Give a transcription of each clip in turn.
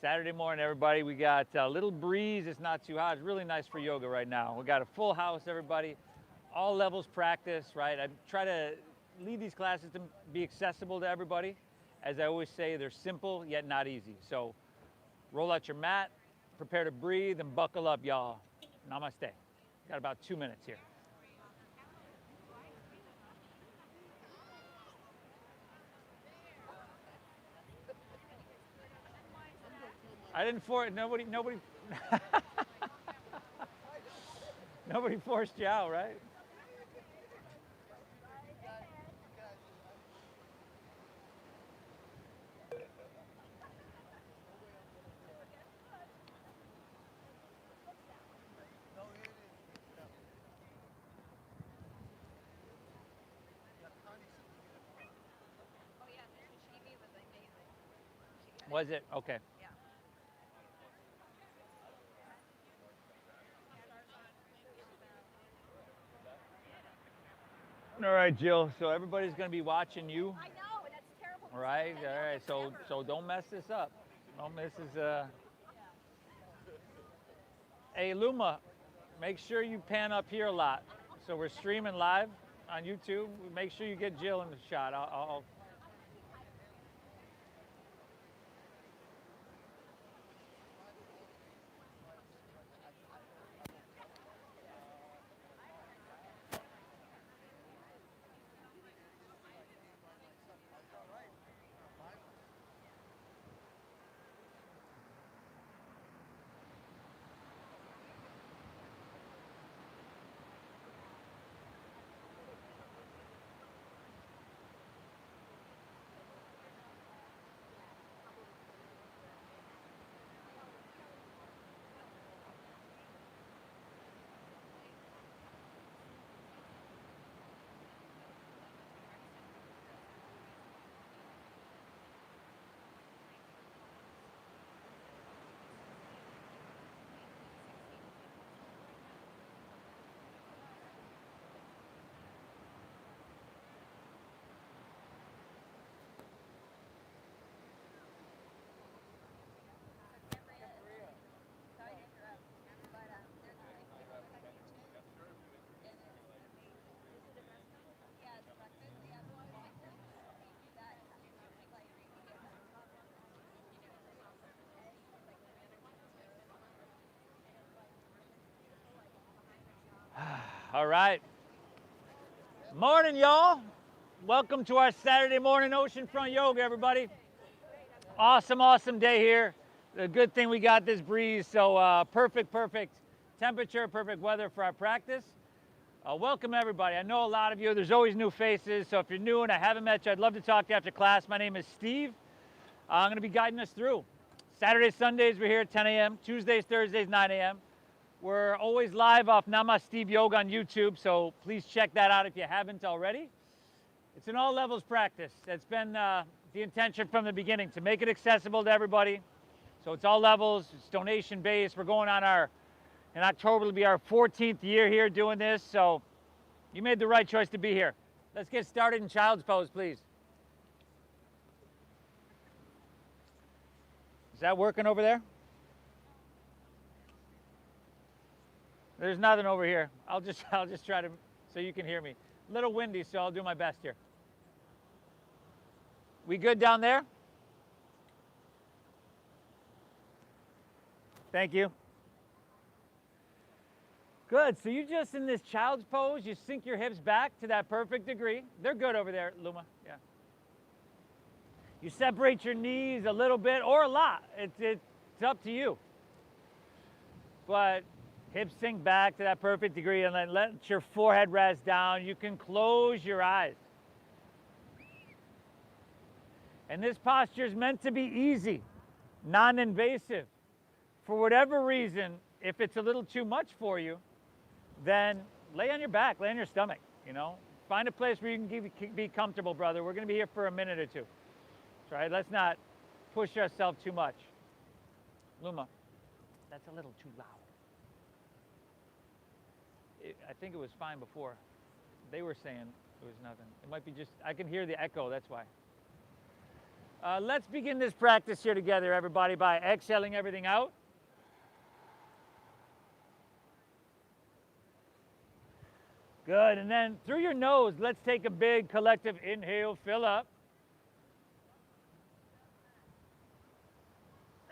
Saturday morning, everybody. We got a little breeze. It's not too hot. It's really nice for yoga right now. We got a full house, everybody. All levels practice, right? I try to lead these classes to be accessible to everybody. As I always say, they're simple yet not easy. So roll out your mat, prepare to breathe, and buckle up, y'all. Namaste. Got about 2 minutes here. I didn't force nobody. Nobody forced you out, right? Was it? Okay. All right, Jill. So everybody's going to be watching you. I know, and that's terrible. All right. All right. So don't mess this up. Don't mess this. Hey, Luma, make sure you pan up here a lot. So we're streaming live on YouTube. Make sure you get Jill in the shot. I'll All right. Morning, y'all. Welcome to our Saturday morning oceanfront yoga, everybody. Awesome day here. The good thing we got this breeze, so perfect temperature, perfect weather for our practice. Welcome, everybody. I know a lot of you. There's always new faces, so if you're new and I haven't met you, I'd love to talk to you after class. My name is Steve. I'm going to be guiding us through. Saturdays, Sundays, we're here at 10 a.m. Tuesdays, Thursdays, 9 a.m. We're always live off Namaste Yoga on YouTube, so please check that out if you haven't already. It's an all levels practice. That's been the intention from the beginning, to make it accessible to everybody. So it's all levels, it's donation based. We're going on in October will be our 14th year here doing this, so you made the right choice to be here. Let's get started in child's pose, please. Is that working over there? There's nothing over here. I'll just try to, so you can hear me. A little windy, so I'll do my best here. We good down there? Thank you. Good, so you just in this child's pose, you sink your hips back to that perfect degree. They're good over there, Luma, yeah. You separate your knees a little bit or a lot. It's up to you. But hips sink back to that perfect degree and then let your forehead rest down. You can close your eyes. And this posture is meant to be easy, non-invasive. For whatever reason, if it's a little too much for you, then lay on your back, lay on your stomach, you know. Find a place where you can be comfortable, brother. We're going to be here for a minute or two. Right? Let's not push ourselves too much. Luma, that's a little too loud. I think it was fine before. They were saying it was nothing. It might be just, I can hear the echo, that's why. Let's begin this practice here together, everybody, by exhaling everything out. Good, and then through your nose, let's take a big collective inhale, fill up.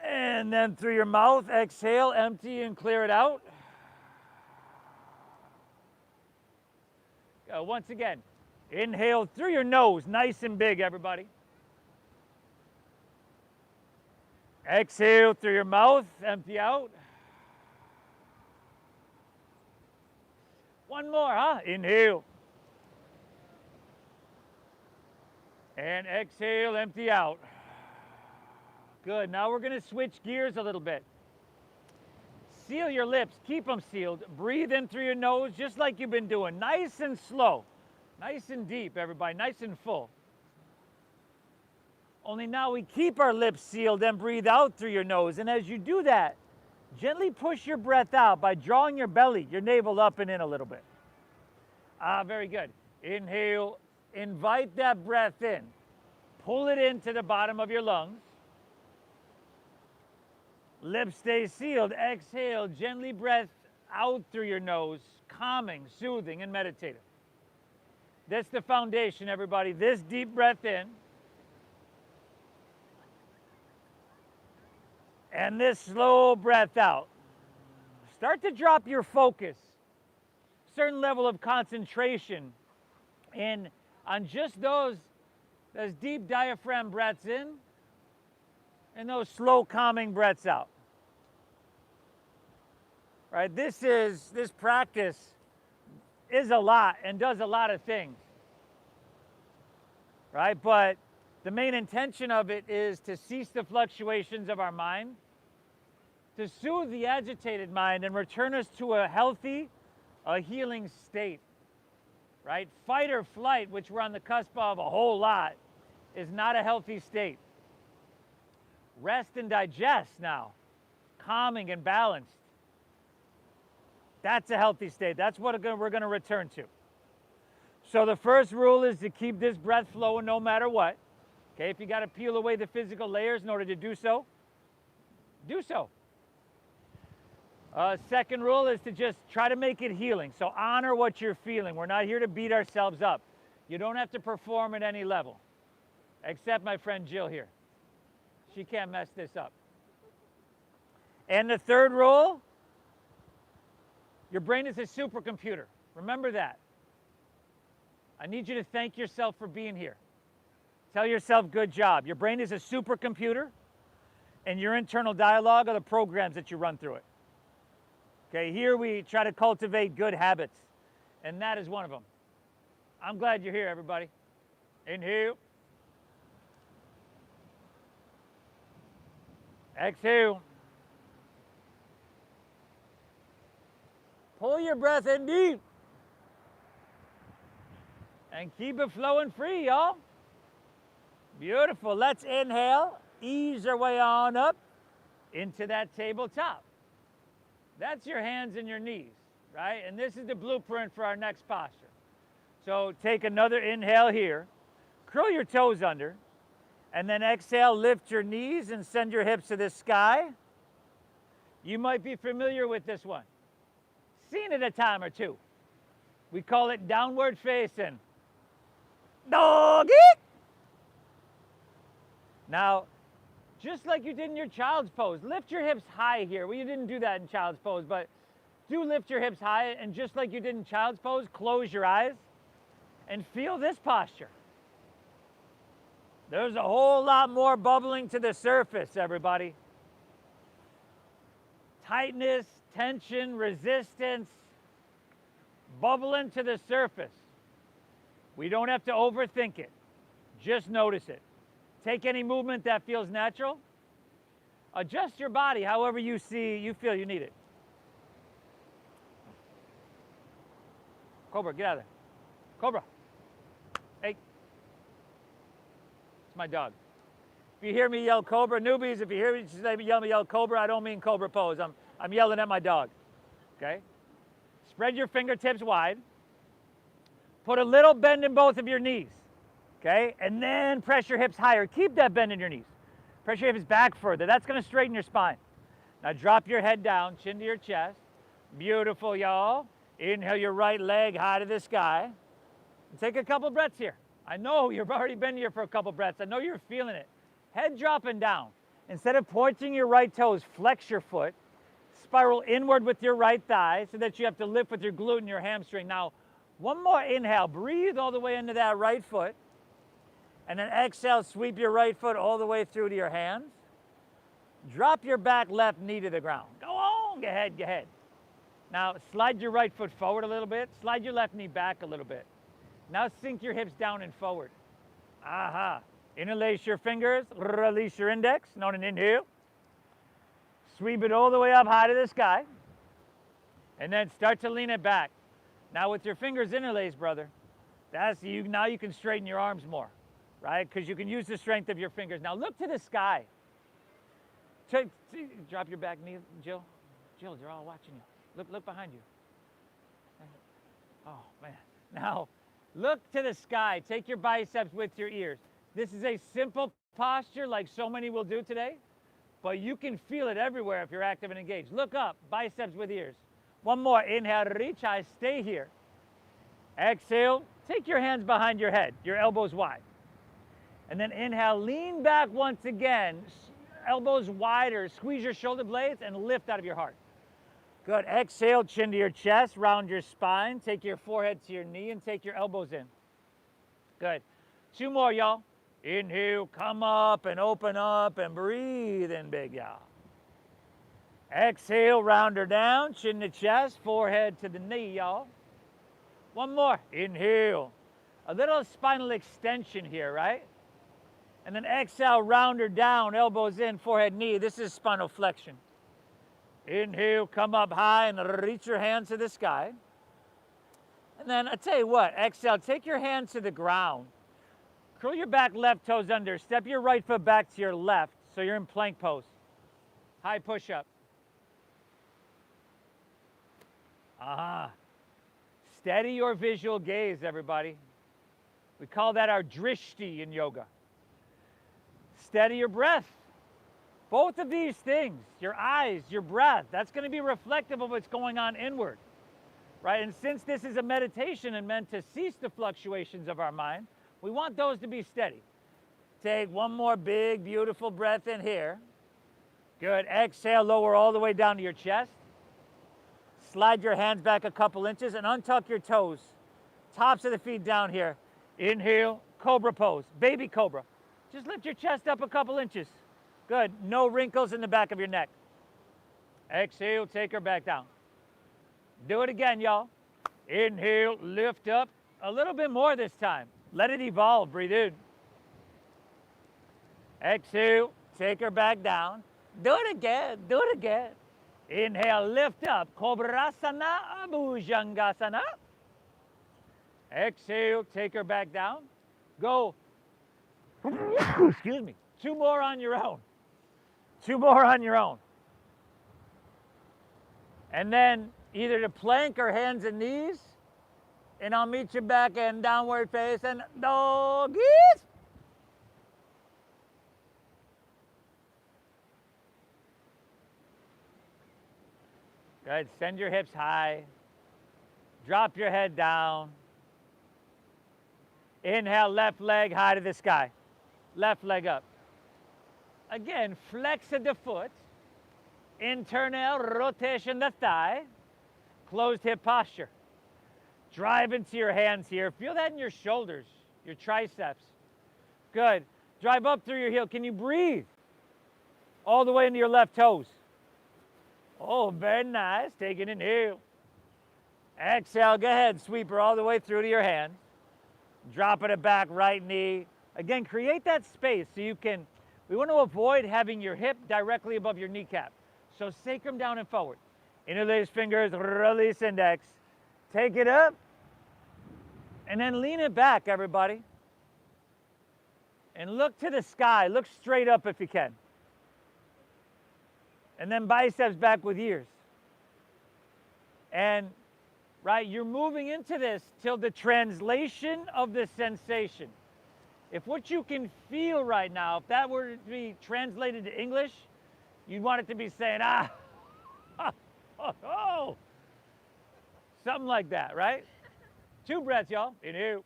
And then through your mouth, exhale, empty and clear it out. Once again, inhale through your nose, nice and big, everybody. Exhale through your mouth, empty out. One more, huh? Inhale. And exhale, empty out. Good, now we're gonna switch gears a little bit. Seal your lips, keep them sealed. Breathe in through your nose, just like you've been doing. Nice and slow, nice and deep, everybody, nice and full. Only now we keep our lips sealed and breathe out through your nose. And as you do that, gently push your breath out by drawing your belly, your navel up and in a little bit. Very good. Inhale, invite that breath in. Pull it into the bottom of your lungs. Lips stay sealed. Exhale, gently breath out through your nose, calming, soothing, and meditative. That's the foundation, everybody. This deep breath in. And this slow breath out. Start to drop your focus, certain level of concentration in on just those deep diaphragm breaths in and those slow calming breaths out. Right? This practice is a lot and does a lot of things. Right? But the main intention of it is to cease the fluctuations of our mind, to soothe the agitated mind and return us to a healthy, a healing state, right? Fight or flight, which we're on the cusp of a whole lot, is not a healthy state. Rest and digest now, calming and balanced. That's a healthy state. That's what we're going to return to. So the first rule is to keep this breath flowing no matter what. Okay, if you got to peel away the physical layers in order to do so, do so. Second rule is to just try to make it healing. So honor what you're feeling. We're not here to beat ourselves up. You don't have to perform at any level, except my friend Jill here. She can't mess this up. And the third rule, your brain is a supercomputer. Remember that. I need you to thank yourself for being here. Tell yourself, good job. Your brain is a supercomputer, and your internal dialogue are the programs that you run through it. Okay, here we try to cultivate good habits, and that is one of them. I'm glad you're here, everybody. Inhale. Exhale. Pull your breath in deep. And keep it flowing free, y'all. Beautiful. Let's inhale. Ease our way on up into that tabletop. That's your hands and your knees, right? And this is the blueprint for our next posture. So take another inhale here. Curl your toes under. And then exhale, lift your knees and send your hips to the sky. You might be familiar with this one. Seen it a time or two. We call it downward facing. Doggy! Now, just like you did in your child's pose, lift your hips high here. Well, you didn't do that in child's pose, but do lift your hips high, and just like you did in child's pose, close your eyes and feel this posture. There's a whole lot more bubbling to the surface, everybody. Tightness, tension, resistance, bubbling to the surface. We don't have to overthink it. Just notice it. Take any movement that feels natural. Adjust your body however you feel you need it. Cobra, get out of there. Cobra. Hey. It's my dog. If you hear me yell Cobra, newbies, if you hear me yell Cobra, I don't mean Cobra pose. I'm yelling at my dog. Okay? Spread your fingertips wide. Put a little bend in both of your knees. Okay, and then press your hips higher. Keep that bend in your knees. Press your hips back further. That's going to straighten your spine. Now drop your head down, chin to your chest. Beautiful, y'all. Inhale your right leg high to the sky. And take a couple breaths here. I know you've already been here for a couple breaths. I know you're feeling it. Head dropping down. Instead of pointing your right toes, flex your foot. Spiral inward with your right thigh so that you have to lift with your glute and your hamstring. Now, one more inhale. Breathe all the way into that right foot. And then exhale, sweep your right foot all the way through to your hands. Drop your back left knee to the ground. Go on, go ahead, go ahead. Now, slide your right foot forward a little bit. Slide your left knee back a little bit. Now sink your hips down and forward. Aha. Interlace your fingers, release your index, on an inhale. Sweep it all the way up high to the sky. And then start to lean it back. Now with your fingers interlaced, brother, that's you. Now you can straighten your arms more, right? Because you can use the strength of your fingers. Now look to the sky. Drop your back knee, Jill. Jill, they're all watching you. Look behind you. Oh, man. Now, look to the sky. Take your biceps with your ears. This is a simple posture like so many will do today, but you can feel it everywhere if you're active and engaged. Look up, biceps with ears. One more. Inhale, reach high. Stay here. Exhale. Take your hands behind your head, your elbows wide. And then inhale, lean back once again. Elbows wider. Squeeze your shoulder blades and lift out of your heart. Good. Exhale, chin to your chest, round your spine. Take your forehead to your knee and take your elbows in. Good. Two more, y'all. Inhale, come up and open up and breathe in big, y'all. Exhale, round her down, chin to chest, forehead to the knee, y'all. One more. Inhale. A little spinal extension here, right? And then exhale, round her down, elbows in, forehead, knee. This is spinal flexion. Inhale, come up high and reach your hands to the sky. And then I tell you what, exhale, take your hands to the ground. Curl your back left toes under. Step your right foot back to your left so you're in plank pose. High push-up. Aha. Steady your visual gaze, everybody. We call that our drishti in yoga. Steady your breath. Both of these things, your eyes, your breath, that's going to be reflective of what's going on inward, right? And since this is a meditation and meant to cease the fluctuations of our mind, we want those to be steady. Take one more big, beautiful breath in here. Good. Exhale, lower all the way down to your chest. Slide your hands back a couple inches and untuck your toes. Tops of the feet down here. Inhale, cobra pose, baby cobra. Just lift your chest up a couple inches. Good. No wrinkles in the back of your neck. Exhale, take her back down. Do it again, y'all. Inhale, lift up a little bit more this time. Let it evolve. Breathe in. Exhale, take her back down. Do it again. Do it again. Inhale, lift up. Kobrasana, Bhujangasana. Exhale, take her back down. Go. Excuse me. Two more on your own. Two more on your own. And then either to plank or hands and knees. And I'll meet you back in downward facing doggies. Good. Send your hips high. Drop your head down. Inhale, left leg high to the sky. Left leg up. Again, flex of the foot. Internal rotation the thigh. Closed hip posture. Drive into your hands here. Feel that in your shoulders, your triceps. Good. Drive up through your heel. Can you breathe? All the way into your left toes. Oh, very nice. Take an inhale. Exhale. Go ahead. Sweep her all the way through to your hand. Dropping it back, right knee. Again, create that space so you can, we want to avoid having your hip directly above your kneecap. So sacrum down and forward. Interlace fingers, release index. Take it up. And then lean it back, everybody. And look to the sky. Look straight up if you can. And then biceps back with ears. And, right, you're moving into this till the translation of the sensation. If what you can feel right now, if that were to be translated to English, you'd want it to be saying, ah, oh, something like that, right? 2 breaths, y'all. Inhale.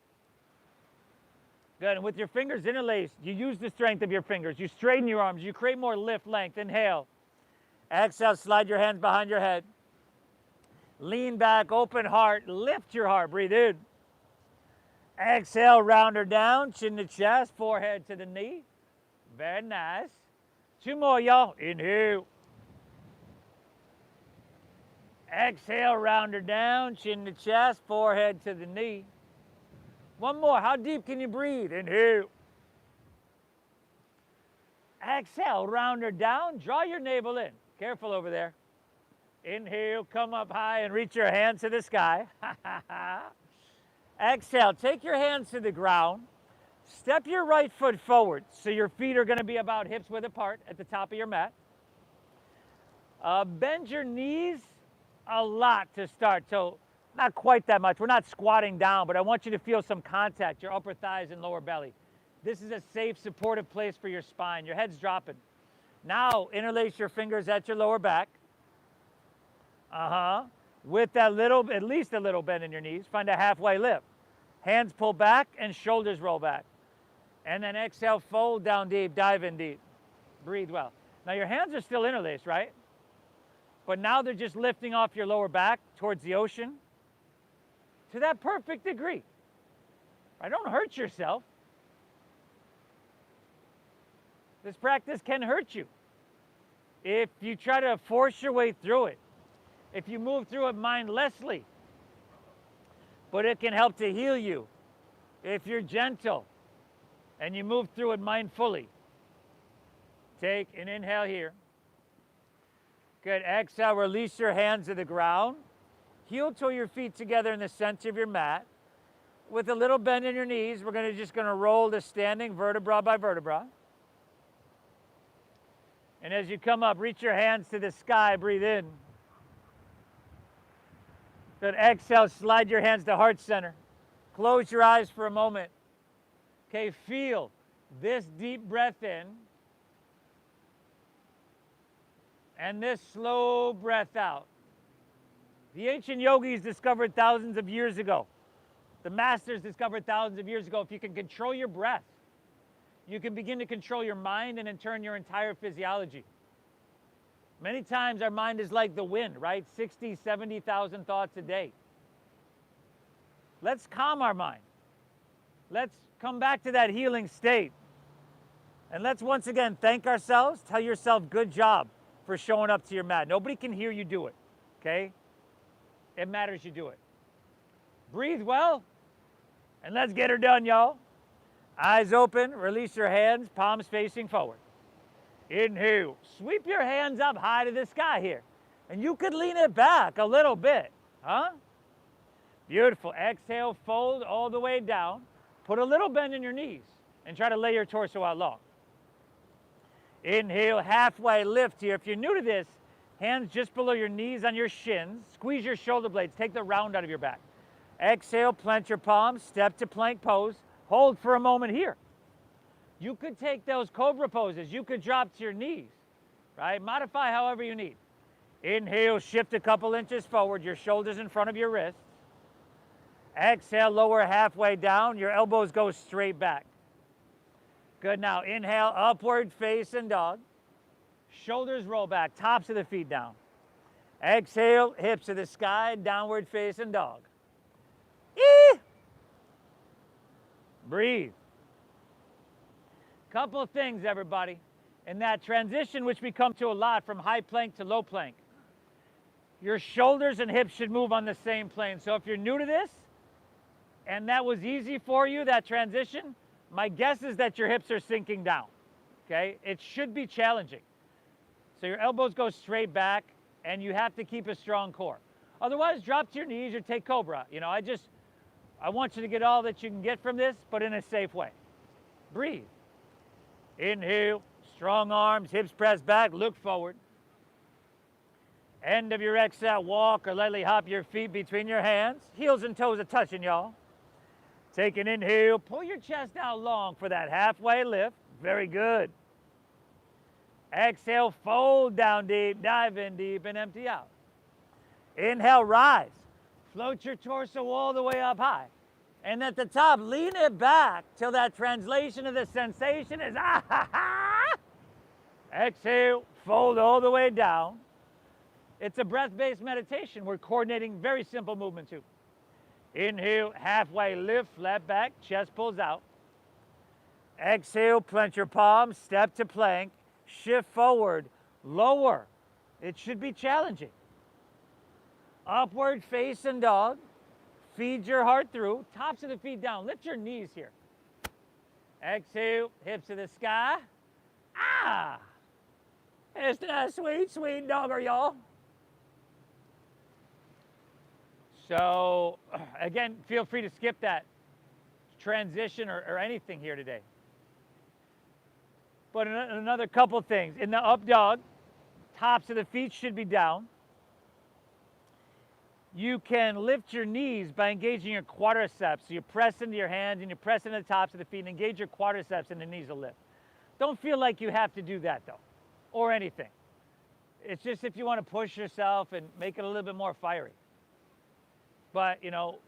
Good, and with your fingers interlaced, you use the strength of your fingers. You straighten your arms. You create more lift, length. Inhale. Exhale, slide your hands behind your head. Lean back, open heart. Lift your heart. Breathe in. Exhale, round her down. Chin to chest, forehead to the knee. Very nice. 2 more, y'all. Inhale. Exhale, round her down. Chin to chest, forehead to the knee. 1 more. How deep can you breathe? Inhale. Exhale, round her down. Draw your navel in. Careful over there. Inhale, come up high and reach your hands to the sky. Exhale, take your hands to the ground. Step your right foot forward so your feet are going to be about hips width apart at the top of your mat. Bend your knees a lot to start, so not quite that much. We're not squatting down, but I want you to feel some contact, your upper thighs and lower belly. This is a safe, supportive place for your spine. Your head's dropping. Now, interlace your fingers at your lower back. With that little, at least a little bend in your knees, find a halfway lift. Hands pull back and shoulders roll back. And then exhale, fold down deep, dive in deep. Breathe well. Now your hands are still interlaced, right? But now they're just lifting off your lower back towards the ocean to that perfect degree. Right? Don't hurt yourself. This practice can hurt you if you try to force your way through it, if you move through it mindlessly. But it can help to heal you if you're gentle and you move through it mindfully. Take an inhale here. Good. Exhale, release your hands to the ground. Heel toe your feet together in the center of your mat. With a little bend in your knees, we're just going to roll to standing vertebra by vertebra. And as you come up, reach your hands to the sky, breathe in. Good. Exhale, slide your hands to heart center. Close your eyes for a moment. Okay, feel this deep breath in and this slow breath out. The ancient yogis discovered thousands of years ago. The masters discovered thousands of years ago, if you can control your breath, you can begin to control your mind and in turn your entire physiology. Many times our mind is like the wind, right? 60, 70,000 thoughts a day. Let's calm our mind. Let's come back to that healing state. And let's once again thank ourselves. Tell yourself, good job for showing up to your mat. Nobody can hear you do it, okay? It matters you do it. Breathe well, and let's get her done, y'all. Eyes open, release your hands, palms facing forward. Inhale, sweep your hands up high to the sky here. And you could lean it back a little bit, huh? Beautiful. Exhale, fold all the way down. Put a little bend in your knees and try to lay your torso out long. Inhale, halfway lift here. If you're new to this, hands just below your knees on your shins. Squeeze your shoulder blades. Take the round out of your back. Exhale, plant your palms, step to plank pose. Hold for a moment here. You could take those cobra poses. You could drop to your knees, right? Modify however you need. Inhale, shift a couple inches forward, your shoulders in front of your wrists. Exhale, lower halfway down, your elbows go straight back. Good, now inhale, upward facing dog. Shoulders roll back, tops of the feet down. Exhale, hips to the sky, downward facing dog. Eee! Breathe. Couple of things, everybody. In that transition, which we come to a lot from high plank to low plank, your shoulders and hips should move on the same plane. So if you're new to this, and that was easy for you, that transition, my guess is that your hips are sinking down, okay? It should be challenging. So your elbows go straight back, and you have to keep a strong core. Otherwise, drop to your knees or take cobra. You know, I want you to get all that you can get from this, but in a safe way. Breathe. Inhale, strong arms, hips pressed back, look forward. End of your exhale, walk or lightly hop your feet between your hands. Heels and toes are touching, y'all. Take an inhale, pull your chest out long for that halfway lift. Very good. Exhale, fold down deep, dive in deep, and empty out. Inhale, rise. Float your torso all the way up high. And at the top, lean it back till that translation of the sensation is ah ha ha. Exhale, fold all the way down. It's a breath-based meditation. We're coordinating very simple movement too. Inhale, halfway lift, flat back, chest pulls out. Exhale, plant your palms, step to plank, shift forward, lower. It should be challenging. Upward facing dog, feed your heart through, tops of the feet down, lift your knees here. Exhale, hips to the sky. Ah! It's that sweet, sweet dogger, y'all. So, again, feel free to skip that transition or anything here today. But another couple things. In the up dog, tops of the feet should be down. You can lift your knees by engaging your quadriceps. So you press into your hands and you press into the tops of the feet and engage your quadriceps and the knees will lift. Don't feel like you have to do that though, or anything. It's just if you want to push yourself and make it a little bit more fiery. But, you know,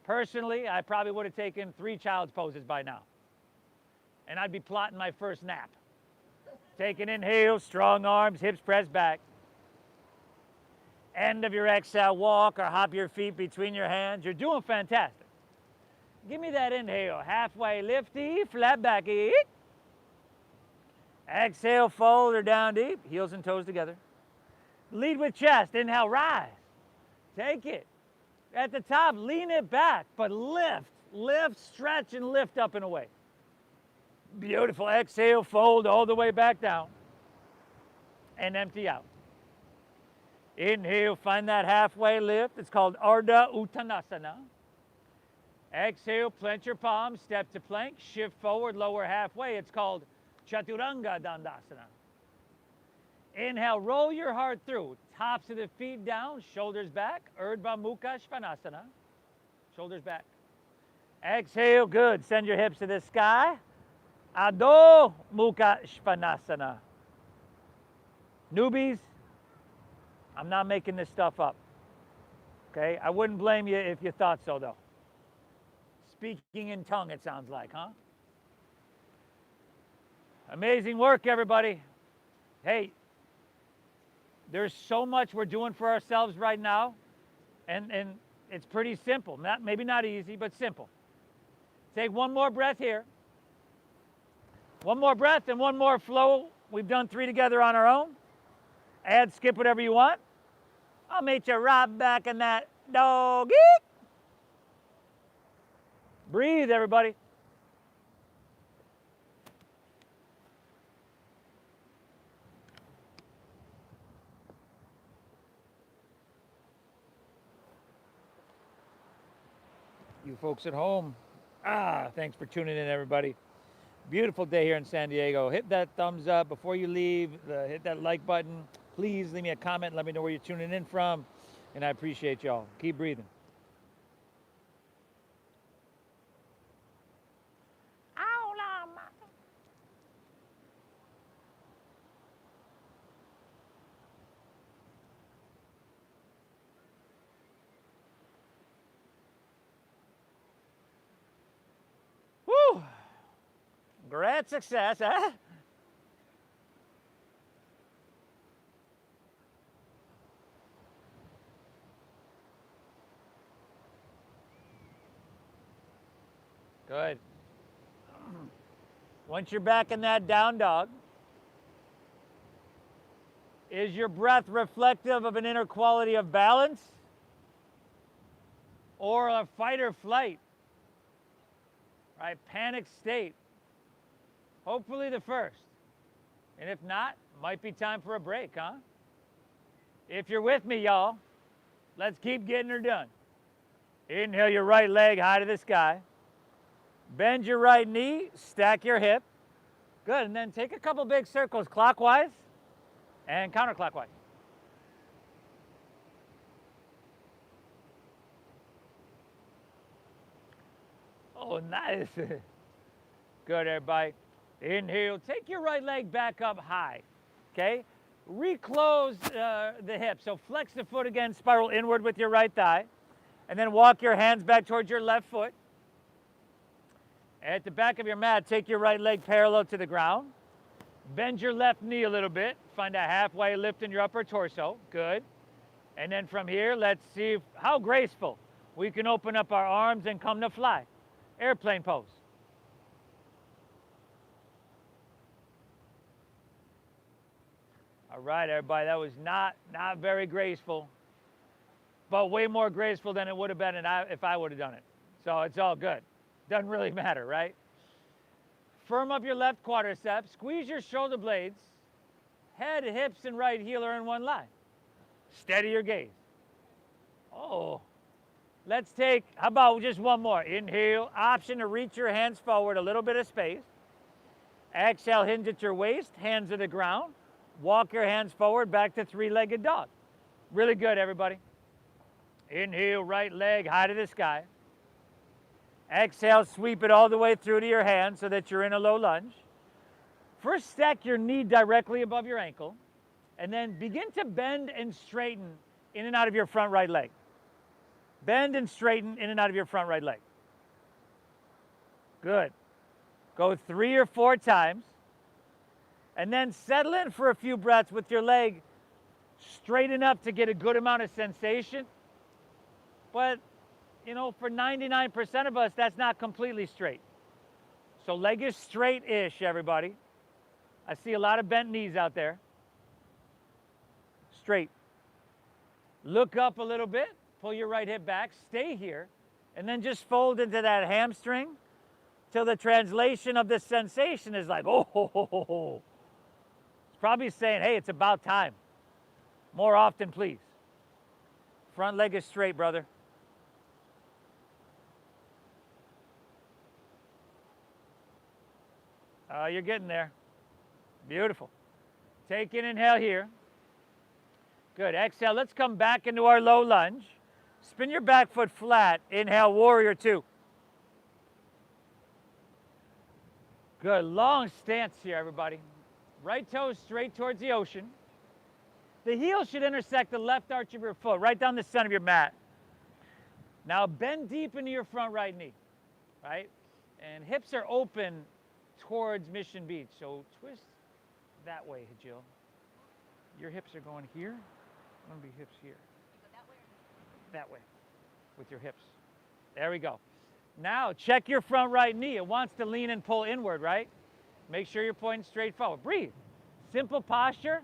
personally, I probably would have taken 3 child's poses by now. And I'd be plotting my first nap. Take an inhale, strong arms, hips pressed back. End of your exhale, walk or hop your feet between your hands. You're doing fantastic. Give me that inhale, halfway lifty, flat back, eat. Exhale, fold or down deep, heels and toes together. Lead with chest, inhale, rise. Take it. At the top, lean it back, but lift, stretch, and lift up and away. Beautiful. Exhale, fold all the way back down and empty out. Inhale, find that halfway lift. It's called Ardha Uttanasana. Exhale, plant your palms, step to plank, shift forward, lower halfway. It's called Chaturanga Dandasana. Inhale, roll your heart through. Tops of the feet down, shoulders back. Urdhva Mukha Svanasana. Shoulders back. Exhale, good. Send your hips to the sky. Adho Mukha Svanasana. Newbies, I'm not making this stuff up. Okay? I wouldn't blame you if you thought so, though. Speaking in tongue, it sounds like, huh? Amazing work, everybody. Hey, there's so much we're doing for ourselves right now, and it's pretty simple. Maybe not easy, but simple. Take one more breath here. One more breath and one more flow. We've done 3 together on our own. Add, skip, whatever you want. I'll meet you right back in that doggy. Breathe, everybody. You folks at home, thanks for tuning in, everybody. Beautiful day here in San Diego. Hit that thumbs up before you leave. Hit that like button. Please leave me a comment. Let me know where you're tuning in from. And I appreciate y'all. Keep breathing. Woo! Great success, huh? Good. Once you're back in that down dog, is your breath reflective of an inner quality of balance or a fight or flight? Right? Panic state. Hopefully the first. And if not, might be time for a break, huh? If you're with me, y'all, let's keep getting her done. Inhale your right leg high to the sky. Bend your right knee, stack your hip. Good, and then take a couple big circles clockwise and counterclockwise. Oh, nice. Good, everybody. Inhale. Take your right leg back up high. Okay? Reclose the hip. So flex the foot again, spiral inward with your right thigh. And then walk your hands back towards your left foot. At the back of your mat, take your right leg parallel to the ground. Bend your left knee a little bit. Find a halfway lift in your upper torso. Good. And then from here, let's see how graceful we can open up our arms and come to fly. Airplane pose. All right, everybody, that was not very graceful, but way more graceful than it would have been if I would have done it. So it's all good. Doesn't really matter, right? Firm up your left quadricep. Squeeze your shoulder blades. Head, hips, and right heel are in one line. Steady your gaze. Oh. Let's take, how about just one more? Inhale. Option to reach your hands forward, a little bit of space. Exhale, hinge at your waist, hands to the ground. Walk your hands forward, back to three-legged dog. Really good, everybody. Inhale, right leg high to the sky. Exhale, sweep it all the way through to your hands so that you're in a low lunge. First, stack your knee directly above your ankle, and then begin to bend and straighten in and out of your front right leg. Bend and straighten in and out of your front right leg. Good. Go 3 or 4 times, and then settle in for a few breaths with your leg straight enough to get a good amount of sensation. But, you know, for 99% of us, that's not completely straight. So leg is straight-ish, everybody. I see a lot of bent knees out there. Straight. Look up a little bit. Pull your right hip back. Stay here. And then just fold into that hamstring till the translation of the sensation is like, oh, ho, ho, ho, ho. It's probably saying, hey, it's about time. More often, please. Front leg is straight, brother. You're getting there. Beautiful. Take an inhale here. Good. Exhale. Let's come back into our low lunge. Spin your back foot flat. Inhale, warrior 2. Good. Long stance here, everybody. Right toe straight towards the ocean. The heel should intersect the left arch of your foot, right down the center of your mat. Now bend deep into your front right knee, right? And hips are open towards Mission Beach. So twist that way, Jill. Your hips are going here. I'm going to be hips here. That way with your hips. There we go. Now check your front right knee. It wants to lean and pull inward, right? Make sure you're pointing straight forward. Breathe. Simple posture.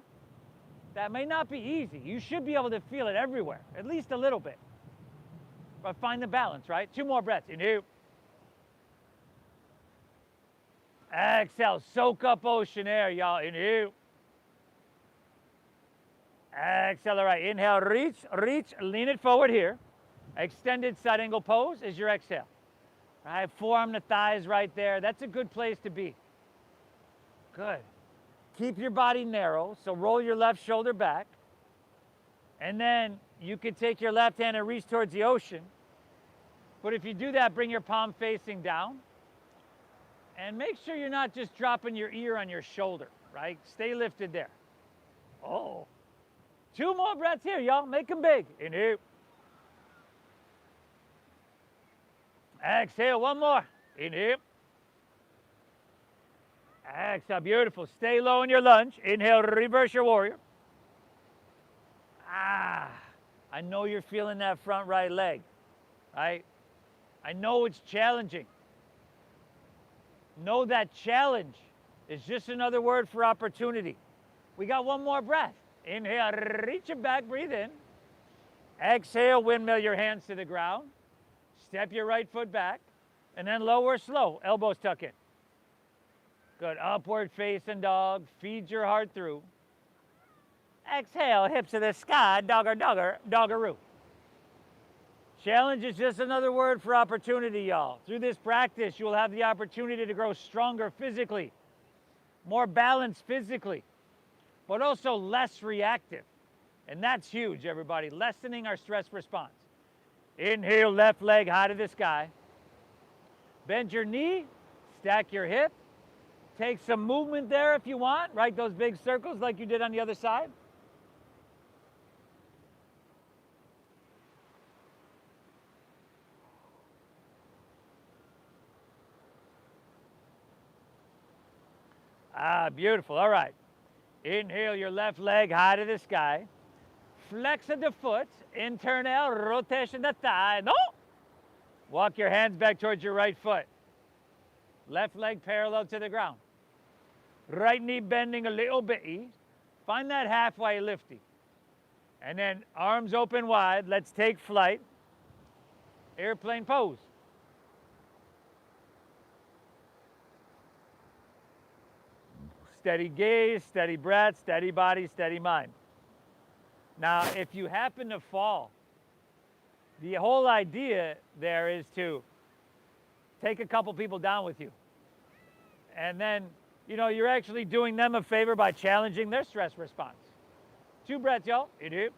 That may not be easy. You should be able to feel it everywhere, at least a little bit. But find the balance, right? 2 more breaths. Inhale. Exhale. Soak up ocean air, y'all. Inhale. Exhale. All right. Inhale. Reach. Lean it forward here. Extended side angle pose is your exhale. All right. Forearm to thighs right there. That's a good place to be. Good. Keep your body narrow, so roll your left shoulder back. And then you can take your left hand and reach towards the ocean. But if you do that, bring your palm facing down. And make sure you're not just dropping your ear on your shoulder, right? Stay lifted there. Oh. 2 more breaths here, y'all. Make them big. Inhale. Exhale. 1 more. Inhale. Exhale, beautiful. Stay low in your lunge. Inhale, reverse your warrior. I know you're feeling that front right leg, right? I know it's challenging. Know that challenge is just another word for opportunity. We got 1 more breath. Inhale, reach it back, breathe in. Exhale, windmill your hands to the ground. Step your right foot back, and then lower slow, elbows tuck in. Good, upward facing dog, feed your heart through. Exhale, hips to the sky, doggeroo. Challenge is just another word for opportunity, y'all. Through this practice, you will have the opportunity to grow stronger physically, more balanced physically, but also less reactive. And that's huge, everybody, lessening our stress response. Inhale, left leg high to the sky. Bend your knee, stack your hip. Take some movement there if you want, right? Those big circles like you did on the other side. Ah, beautiful. All right. Inhale your left leg high to the sky. Flex of the foot. Internal rotation the thigh. No. Walk your hands back towards your right foot. Left leg parallel to the ground. Right knee bending a little bitty. Find that halfway lifty. And then arms open wide. Let's take flight. Airplane pose. Steady gaze, steady breath, steady body, steady mind. Now, if you happen to fall, the whole idea there is to take a couple people down with you. And then, you know, you're actually doing them a favor by challenging their stress response. 2 breaths, y'all. Inhale.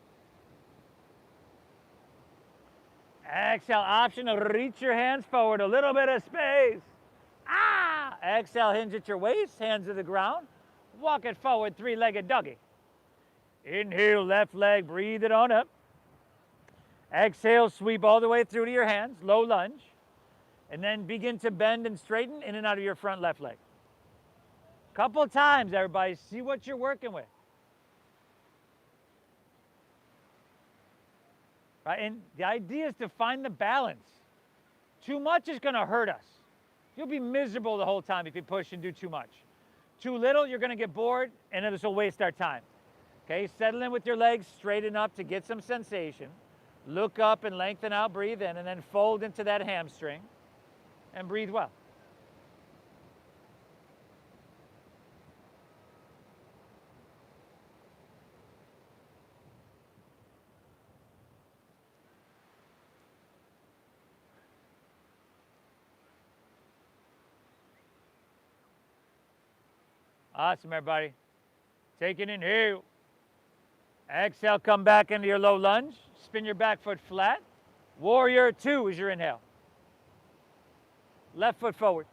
Exhale, option to reach your hands forward, a little bit of space. Ah! Exhale, hinge at your waist, hands to the ground. Walk it forward, 3-legged doggy. Inhale, left leg, breathe it on up. Exhale, sweep all the way through to your hands, low lunge. And then begin to bend and straighten in and out of your front left leg. Couple times, everybody, see what you're working with. Right? And the idea is to find the balance. Too much is going to hurt us. You'll be miserable the whole time if you push and do too much. Too little, you're going to get bored, and this will waste our time. Okay, settle in with your legs, straighten up to get some sensation. Look up and lengthen out, breathe in, and then fold into that hamstring, and breathe well. Awesome, everybody. Take an inhale. Exhale, come back into your low lunge. Spin your back foot flat. Warrior 2 is your inhale. Left foot forward.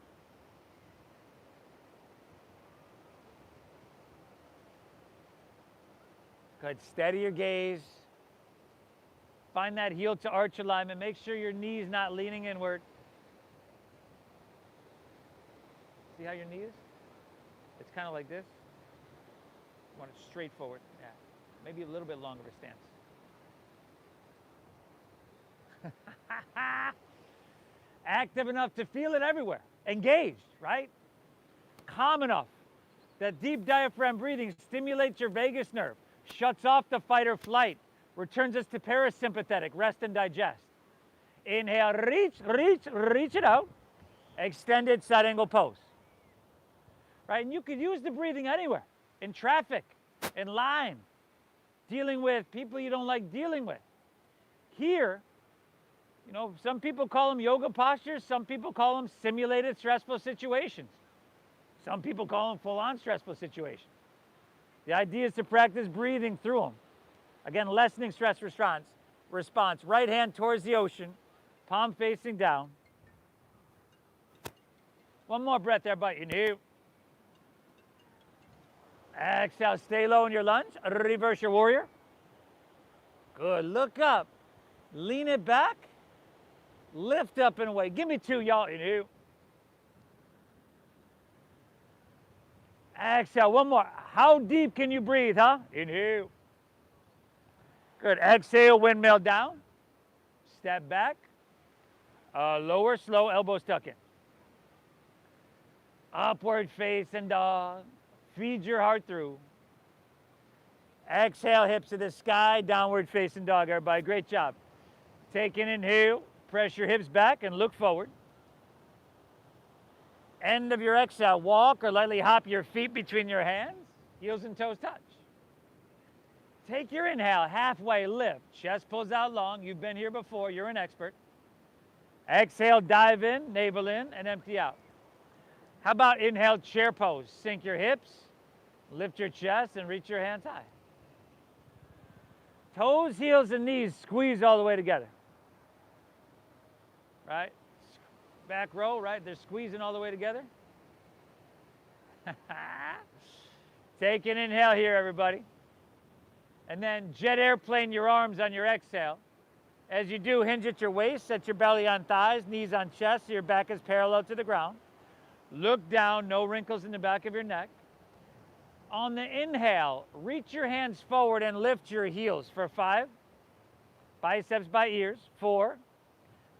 Good. Steady your gaze. Find that heel to arch alignment. Make sure your knee's not leaning inward. See how your knee is? It's kind of like this. You want it straight forward. Yeah. Maybe a little bit longer of a stance. Active enough to feel it everywhere. Engaged, right? Calm enough that deep diaphragm breathing stimulates your vagus nerve, shuts off the fight or flight, returns us to parasympathetic, rest and digest. Inhale, reach, reach, reach it out. Extended side angle pose. Right? And you could use the breathing anywhere, in traffic, in line, dealing with people you don't like dealing with. Here, you know, some people call them yoga postures, some people call them simulated stressful situations. Some people call them full-on stressful situations. The idea is to practice breathing through them. Again, lessening stress response. Right hand towards the ocean, palm facing down. One more breath there, buddy. Inhale. Exhale, stay low in your lunge. Reverse your warrior. Good, look up. Lean it back. Lift up and away. Give me 2, y'all. Inhale. Exhale, one more. How deep can you breathe, huh? Inhale. Good, exhale, windmill down. Step back. Lower, slow, elbows tuck in. Upward facing dog. Feed your heart through. Exhale, hips to the sky, downward facing dog, everybody. Great job. Take an inhale, press your hips back and look forward. End of your exhale, walk or lightly hop your feet between your hands, heels and toes touch. Take your inhale, halfway lift, chest pulls out long. You've been here before, you're an expert. Exhale, dive in, navel in, and empty out. How about inhale, chair pose? Sink your hips, lift your chest, and reach your hands high. Toes, heels, and knees squeeze all the way together. Right? Back row, right? They're squeezing all the way together. Take an inhale here, everybody. And then jet airplane your arms on your exhale. As you do, hinge at your waist, set your belly on thighs, knees on chest, so your back is parallel to the ground. Look down, no wrinkles in the back of your neck. On the inhale, reach your hands forward and lift your heels for 5. Biceps by ears. 4.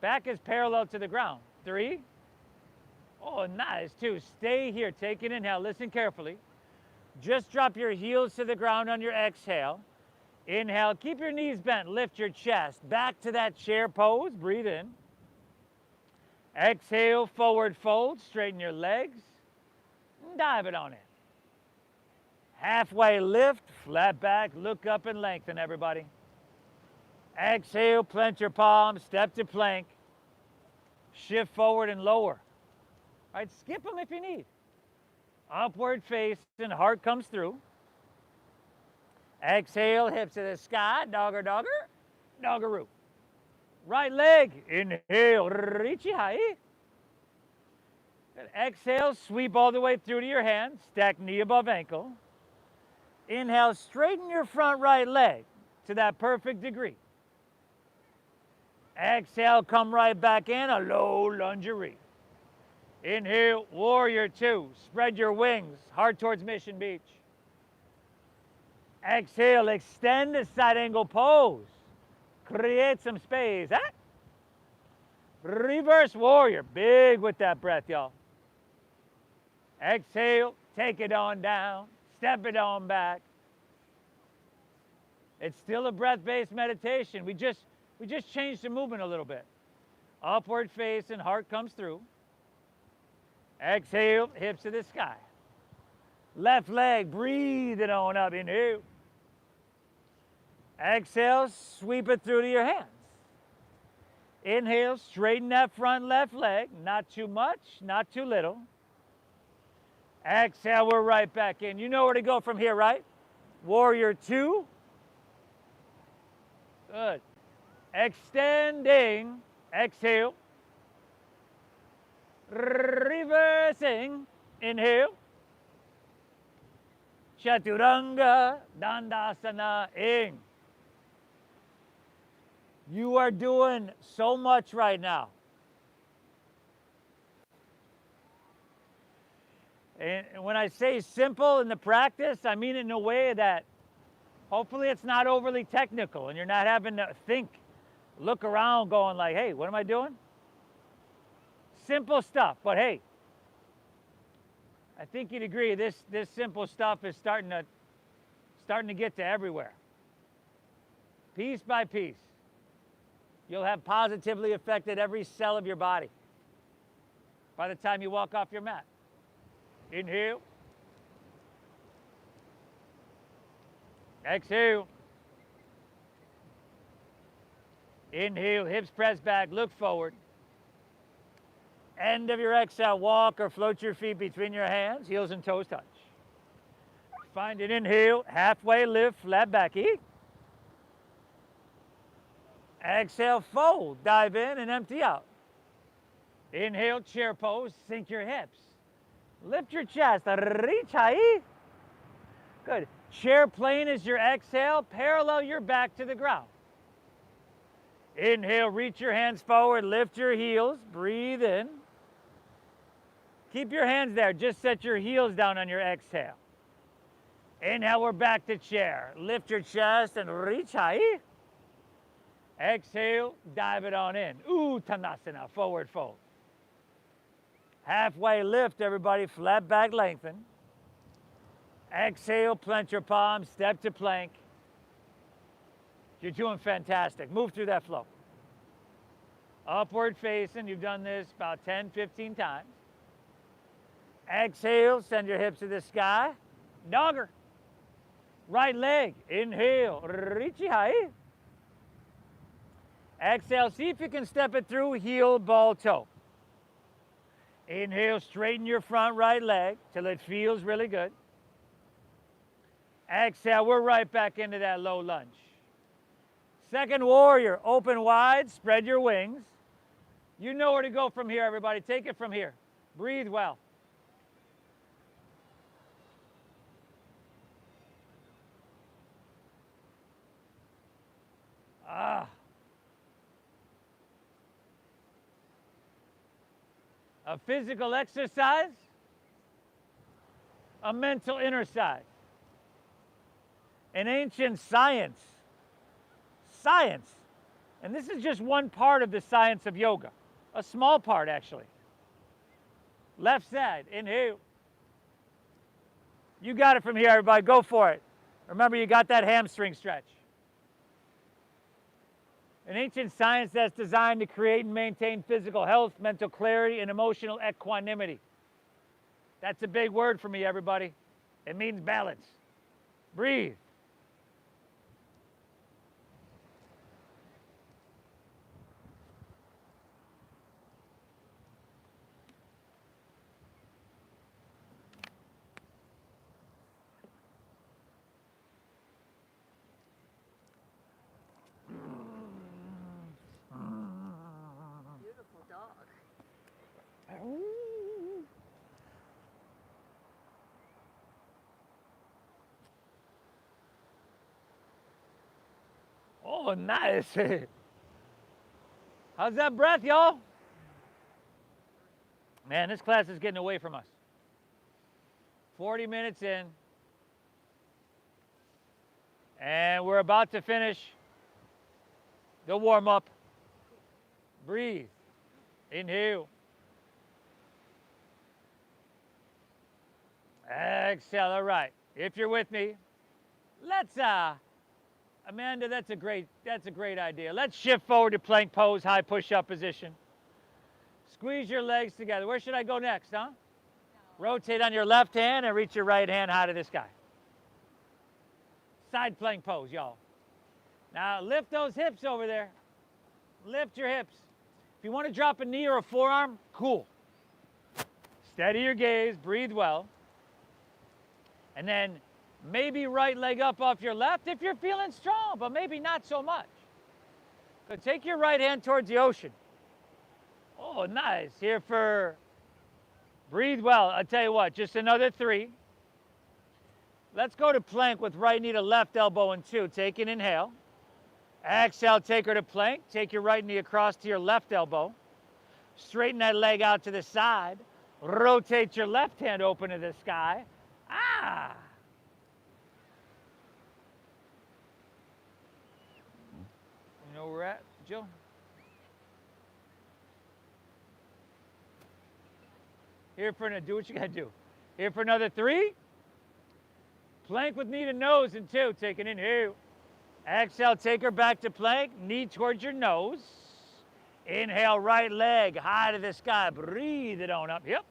Back is parallel to the ground. 3. Oh, nice. 2. Stay here. Take an inhale. Listen carefully. Just drop your heels to the ground on your exhale. Inhale. Keep your knees bent. Lift your chest. Back to that chair pose. Breathe in. Exhale. Forward fold. Straighten your legs. Dive it on in. Halfway lift. Flat back. Look up and lengthen, everybody. Exhale. Plant your palms. Step to plank. Shift forward and lower. All right, skip them if you need. Upward face and heart comes through. Exhale, hips to the sky, dogger, dogger, doggeroo. Right leg, inhale, reachy high. Good. Exhale, sweep all the way through to your hands, stack knee above ankle. Inhale, straighten your front right leg to that perfect degree. Exhale, come right back in, a low lungerie. Inhale, warrior 2. Spread your wings, heart towards Mission Beach. Exhale, extend the side angle pose. Create some space. Huh? Reverse warrior, big with that breath, y'all. Exhale, take it on down, step it on back. It's still a breath-based meditation. We just changed the movement a little bit. Upward face and heart comes through. Exhale, hips to the sky. Left leg, breathe it on up. Inhale. Exhale, sweep it through to your hands. Inhale, straighten that front left leg. Not too much, not too little. Exhale, we're right back in. You know where to go from here, right? Warrior 2. Good. Extending. Exhale. Reversing. Inhale. Chaturanga Dandasana. In. You are doing so much right now. And when I say simple in the practice, I mean it in a way that hopefully it's not overly technical and you're not having to think, look around going like, hey, what am I doing? Simple stuff, but hey, I think you'd agree this simple stuff is starting to get to everywhere. Piece by piece. You'll have positively affected every cell of your body by the time you walk off your mat. Inhale. Exhale. Inhale, hips press back, look forward. End of your exhale, walk or float your feet between your hands, heels and toes touch. Find an inhale, halfway lift, flat back, eat. Exhale, fold, dive in and empty out. Inhale, chair pose, sink your hips. Lift your chest, reach high. Good. Chair plane is your exhale, parallel your back to the ground. Inhale, reach your hands forward, lift your heels, breathe in. Keep your hands there, just set your heels down on your exhale. Inhale, we're back to chair. Lift your chest and reach high. Exhale, dive it on in. Uttanasana, forward fold. Halfway lift, everybody, flat back lengthen. Exhale, plant your palms, step to plank. You're doing fantastic. Move through that flow. Upward facing, you've done this about 10, 15 times. Exhale, send your hips to the sky. Dogger. Right leg, inhale, reachy high. Exhale, see if you can step it through, heel, ball, toe. Inhale, straighten your front right leg till it feels really good. Exhale, we're right back into that low lunge. Second warrior, open wide, spread your wings. You know where to go from here, everybody. Take it from here. Breathe well. Ah. A physical exercise, a mental exercise, an ancient science. Science. And this is just one part of the science of yoga. A small part, actually. Left side, inhale. You got it from here, everybody. Go for it. Remember, you got that hamstring stretch. An ancient science that's designed to create and maintain physical health, mental clarity, and emotional equanimity. That's a big word for me, everybody. It means balance. Breathe. Beautiful dog. Oh, nice. How's that breath, y'all? Man, this class is getting away from us. 40 minutes in. And we're about to finish the warm-up. Breathe. Inhale. Exhale. All right. If you're with me, let's Amanda, that's a great idea. Let's shift forward to plank pose, high push-up position. Squeeze your legs together. Where should I go next, huh? No. Rotate on your left hand and reach your right hand high to the sky. Side plank pose, y'all. Now lift those hips over there. Lift your hips. If you want to drop a knee or a forearm, cool. Steady your gaze, breathe well. And then maybe right leg up off your left if you're feeling strong, but maybe not so much. So take your right hand towards the ocean. Oh, nice. Here for breathe well. I'll tell you what, just another 3. Let's go to plank with right knee to left elbow in 2. Take an inhale. Exhale, take her to plank. Take your right knee across to your left elbow. Straighten that leg out to the side. Rotate your left hand open to the sky. Ah! You know where we're at, Jill? Here for another, do what you gotta do. Here for another 3. Plank with knee to nose in 2. Take an inhale. Exhale, take her back to plank, knee towards your nose. Inhale, right leg high to the sky. Breathe it on up. Yep.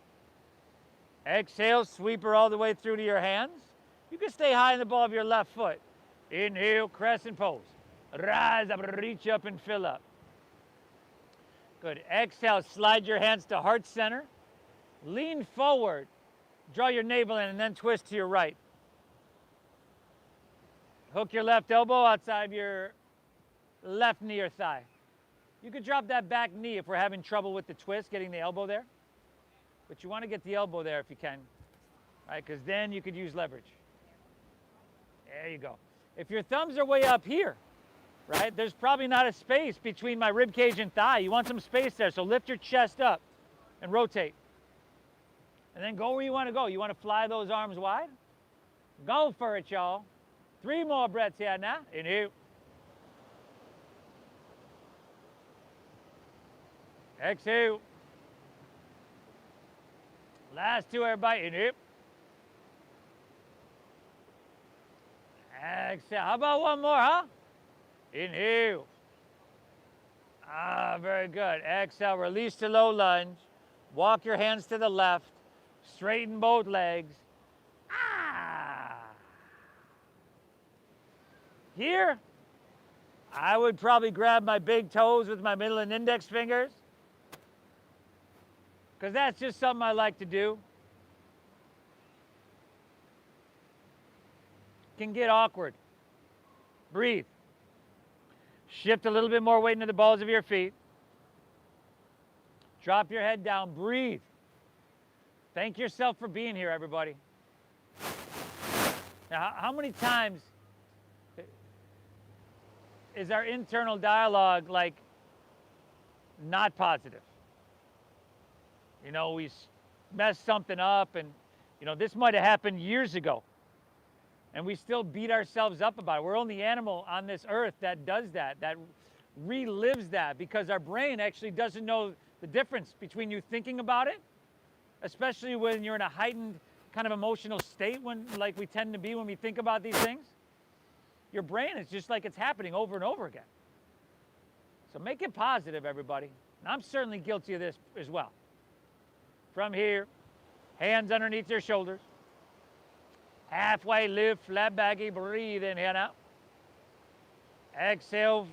Exhale, sweep her all the way through to your hands. You can stay high in the ball of your left foot. Inhale, crescent pose. Rise up, reach up and fill up. Good. Exhale, slide your hands to heart center. Lean forward. Draw your navel in and then twist to your right. Hook your left elbow outside your left knee or thigh. You could drop that back knee if we're having trouble with the twist, getting the elbow there. But you want to get the elbow there if you can, right? Because then you could use leverage. There you go. If your thumbs are way up here, right, there's probably not a space between my rib cage and thigh. You want some space there, so lift your chest up and rotate. And then go where you want to go. You want to fly those arms wide? Go for it, y'all. 3 more breaths here now. Inhale. Exhale. Last 2, everybody. Inhale. Exhale. How about one more, huh? Inhale. Ah, very good. Exhale. Release to low lunge. Walk your hands to the left. Straighten both legs. Ah. Here, I would probably grab my big toes with my middle and index fingers, because that's just something I like to do. Can get awkward. Breathe. Shift a little bit more weight into the balls of your feet. Drop your head down, breathe. Thank yourself for being here, everybody. Now, how many times is our internal dialogue like not positive? You know, we messed something up and, you know, this might have happened years ago and we still beat ourselves up about it. We're only animal on this earth that does that relives that, because our brain actually doesn't know the difference between you thinking about it, especially when you're in a heightened kind of emotional state, when like we tend to be when we think about these things. Your brain is just like it's happening over and over again. So make it positive, everybody. And I'm certainly guilty of this as well. From here, hands underneath your shoulders. Halfway lift, flat baggy, breathe in, hand out. Exhale,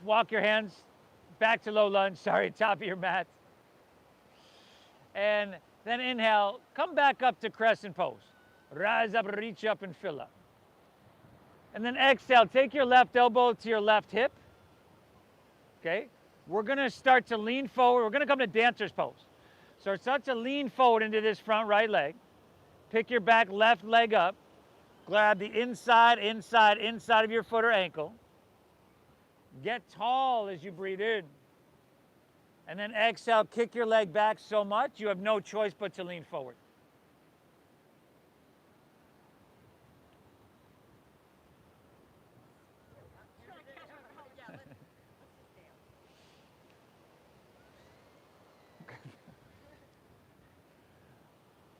walk your hands back to low lunge, top of your mat. And then inhale, come back up to crescent pose. Rise up, reach up, and fill up. And then exhale, take your left elbow to your left hip. Okay? We're gonna start to lean forward. We're gonna come to dancer's pose. So start to lean forward into this front right leg. Pick your back left leg up. Grab the inside of your foot or ankle. Get tall as you breathe in. And then exhale, kick your leg back so much you have no choice but to lean forward.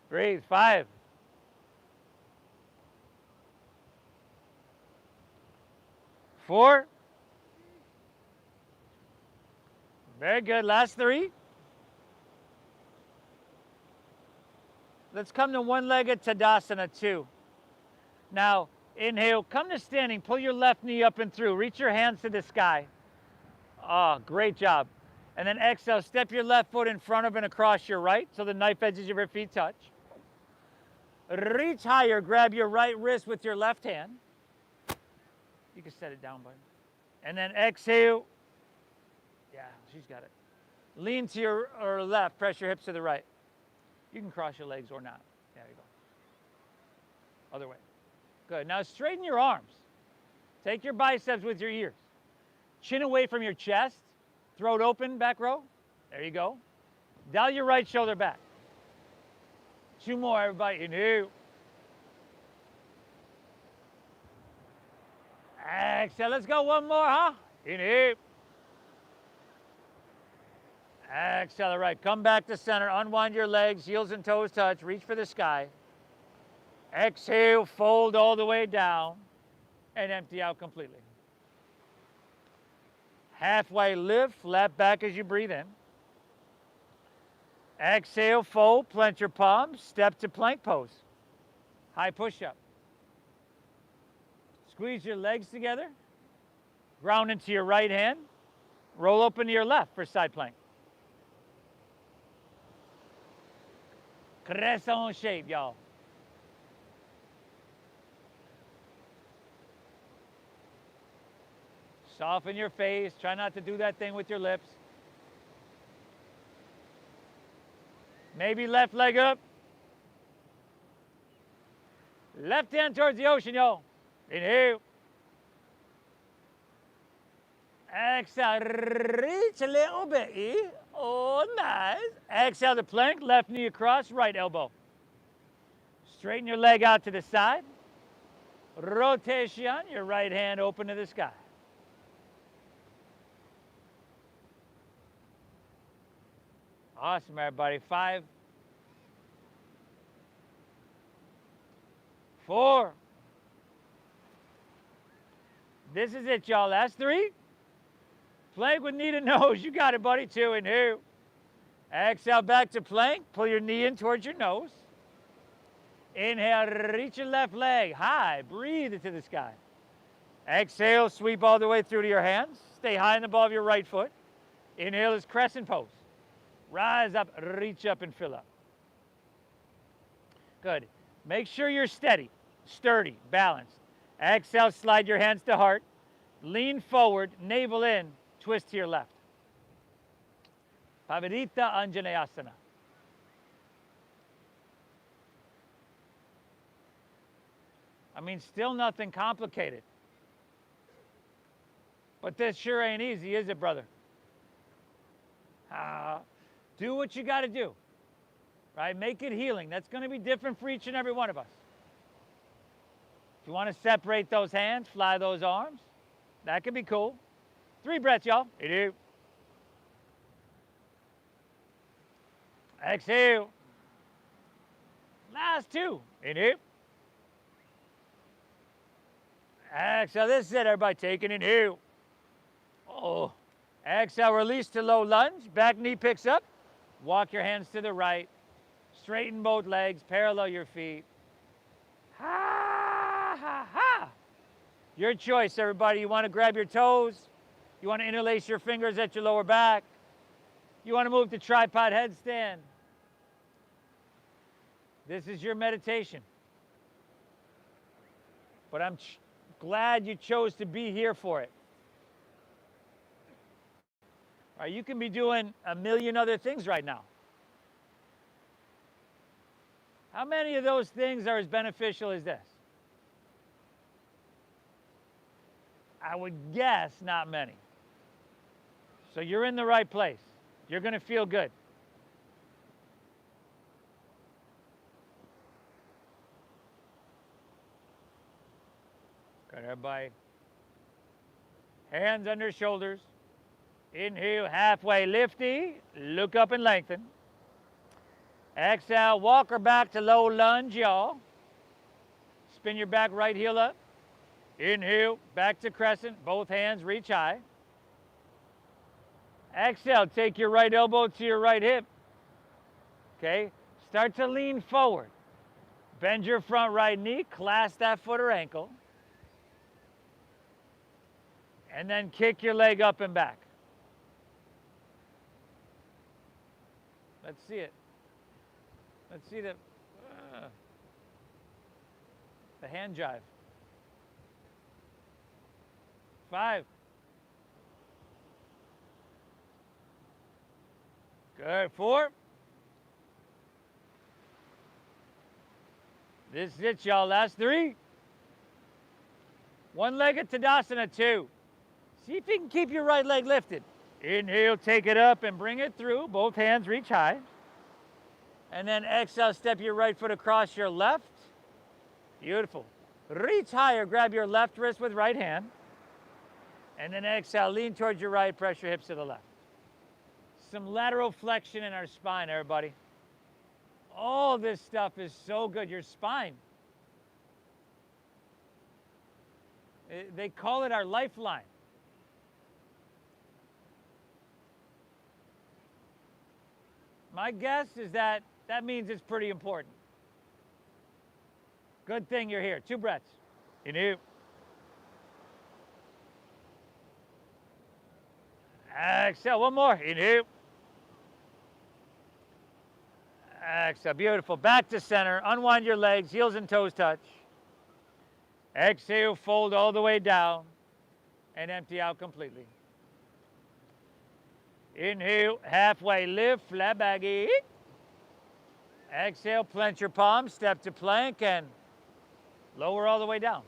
Breathe. 5. 4. Very good. Last 3. Let's come to one-legged Tadasana 2. Now, inhale, come to standing. Pull your left knee up and through. Reach your hands to the sky. Oh, great job. And then exhale, step your left foot in front of and across your right so the knife edges of your feet touch. Reach higher, grab your right wrist with your left hand. You can set it down, buddy. And then exhale. Yeah, she's got it. Lean to your or left, press your hips to the right. You can cross your legs or not. There you go. Other way. Good. Now straighten your arms. Take your biceps with your ears. Chin away from your chest. Throat open, back row. There you go. Dial your right shoulder back. 2 more, everybody. Inhale. Exhale. Let's go 1 more, huh? Inhale. Exhale. All right. Come back to center. Unwind your legs. Heels and toes touch. Reach for the sky. Exhale. Fold all the way down and empty out completely. Halfway lift. Flat back as you breathe in. Exhale, fold, plant your palms, step to plank pose. High push-up. Squeeze your legs together. Ground into your right hand. Roll open to your left for side plank. Crescent shape, y'all. Soften your face. Try not to do that thing with your lips. Maybe left leg up. Left hand towards the ocean, y'all. Inhale. Exhale, reach a little bit. Oh, nice. Exhale to plank, left knee across, right elbow. Straighten your leg out to the side. Rotation, your right hand open to the sky. Awesome, everybody. 5, 4. This is it, y'all. Last 3. Plank with knee to nose. You got it, buddy. 2. Inhale. Exhale back to plank. Pull your knee in towards your nose. Inhale. Reach your left leg high. Breathe into the sky. Exhale. Sweep all the way through to your hands. Stay high and above your right foot. Inhale is crescent pose. Rise up, reach up, and fill up. Good. Make sure you're steady, sturdy, balanced. Exhale, slide your hands to heart. Lean forward, navel in, twist to your left. Pavarita Anjaneyasana. I mean, still nothing complicated. But this sure ain't easy, is it, brother? Do what you got to do, right? Make it healing. That's going to be different for each and every one of us. If you want to separate those hands, fly those arms, that could be cool. 3 breaths, y'all. Inhale. Exhale. Last 2. Inhale. Exhale. This is it, everybody. Take an inhale. Oh. Exhale. Release to low lunge. Back knee picks up. Walk your hands to the right. Straighten both legs. Parallel your feet. Ha, ha, ha. Your choice, everybody. You want to grab your toes. You want to interlace your fingers at your lower back. You want to move to tripod headstand. This is your meditation. But I'm glad you chose to be here for it. All right, you can be doing a million other things right now. How many of those things are as beneficial as this? I would guess not many. So you're in the right place. You're going to feel good. Good, everybody. Hands under shoulders. Inhale, halfway lifty. Look up and lengthen. Exhale, walk her back to low lunge, y'all. Spin your back right heel up. Inhale, back to crescent. Both hands reach high. Exhale, take your right elbow to your right hip. Okay, start to lean forward. Bend your front right knee, clasp that foot or ankle. And then kick your leg up and back. Let's see it. Let's see the hand jive. 5. Good. 4. This is it, y'all. Last 3. One-legged Tadasana 2. See if you can keep your right leg lifted. Inhale, take it up and bring it through. Both hands reach high. And then exhale, step your right foot across your left. Beautiful. Reach higher, grab your left wrist with right hand. And then exhale, lean towards your right, press your hips to the left. Some lateral flexion in our spine, everybody. All this stuff is so good. Your spine. They call it our lifeline. My guess is that means it's pretty important. Good thing you're here. 2 breaths. Inhale. Exhale. One more. Inhale. Exhale. Beautiful. Back to center. Unwind your legs. Heels and toes touch. Exhale. Fold all the way down and empty out completely. Inhale. Halfway lift. Flat back. Exhale. Plant your palms. Step to plank and lower all the way down.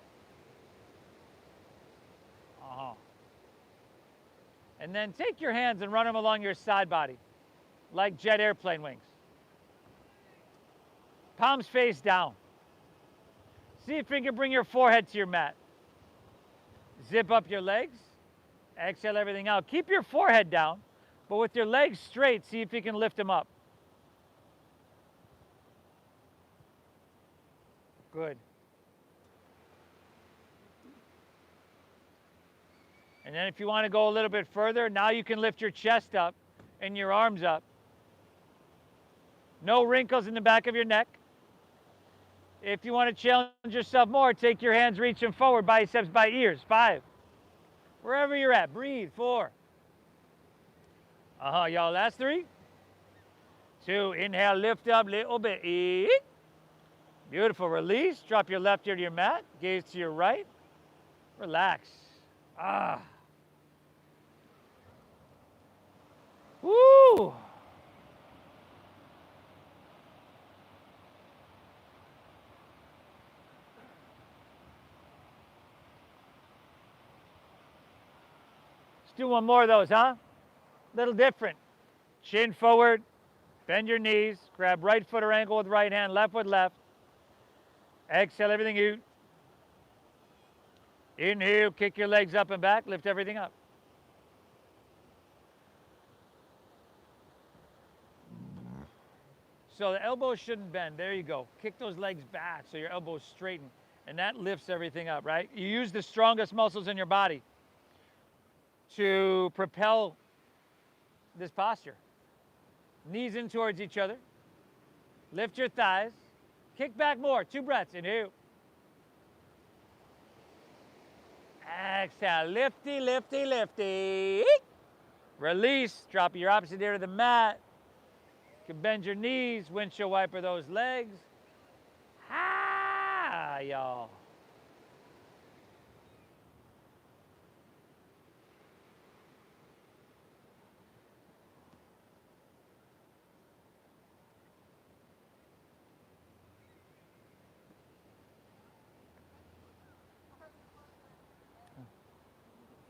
And then take your hands and run them along your side body, like jet airplane wings. Palms face down. See if you can bring your forehead to your mat. Zip up your legs. Exhale everything out. Keep your forehead down, but with your legs straight, see if you can lift them up. Good. And then if you want to go a little bit further, now you can lift your chest up and your arms up. No wrinkles in the back of your neck. If you want to challenge yourself more, take your hands, reach them forward, biceps by ears. 5. Wherever you're at, breathe. 4. Y'all, last 3. 2, inhale, lift up, little bit. Beautiful, release. Drop your left ear to your mat, gaze to your right. Relax. Woo! Let's do one more of those, huh? Little different. Chin forward, bend your knees, grab right foot or ankle with right hand, left with left. Exhale everything out. Inhale, kick your legs up and back, lift everything up. So the elbows shouldn't bend. There you go. Kick those legs back so your elbows straighten. And that lifts everything up, right? You use the strongest muscles in your body to propel this posture. Knees in towards each other. Lift your thighs. Kick back more. 2 breaths. Inhale. Exhale. Lifty, lifty, lifty. Release. Drop your opposite ear to the mat. You can bend your knees. Windshield wiper those legs. Ah, y'all.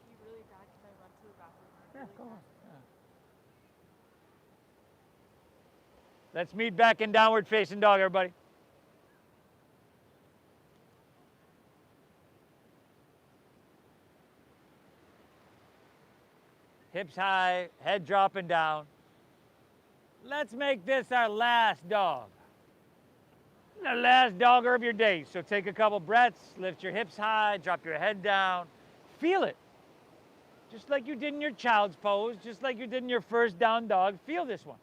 You really bad? Can I run to the bathroom? Yeah, Really go on. bad? Let's meet back in downward facing dog, everybody. Hips high, head dropping down. Let's make this our last dog. The last dogger of your day. So take a couple breaths, lift your hips high, drop your head down. Feel it. Just like you did in your child's pose, just like you did in your first down dog. Feel this one.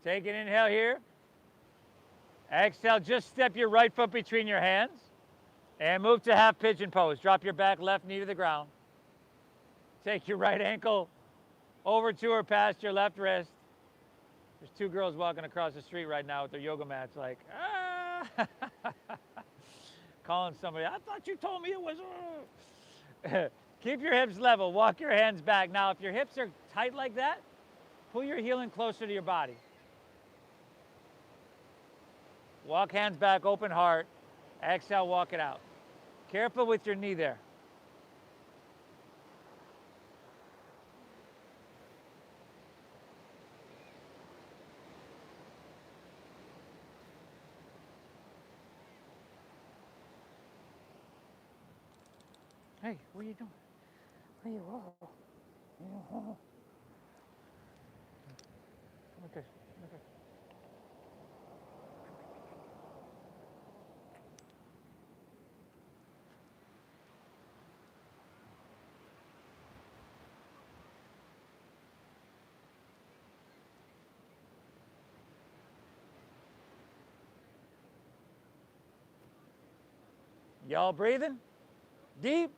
Take an inhale here. Exhale, just step your right foot between your hands and move to half pigeon pose. Drop your back left knee to the ground. Take your right ankle over to or past your left wrist. There's 2 girls walking across the street right now with their yoga mats like, ah. Calling somebody, I thought you told me it was. Keep your hips level, walk your hands back. Now, if your hips are tight like that, pull your heel in closer to your body. Walk hands back, open heart. Exhale, walk it out. Careful with your knee there. Hey, what are you doing? What are you doing? Okay, okay. Y'all breathing? Deep?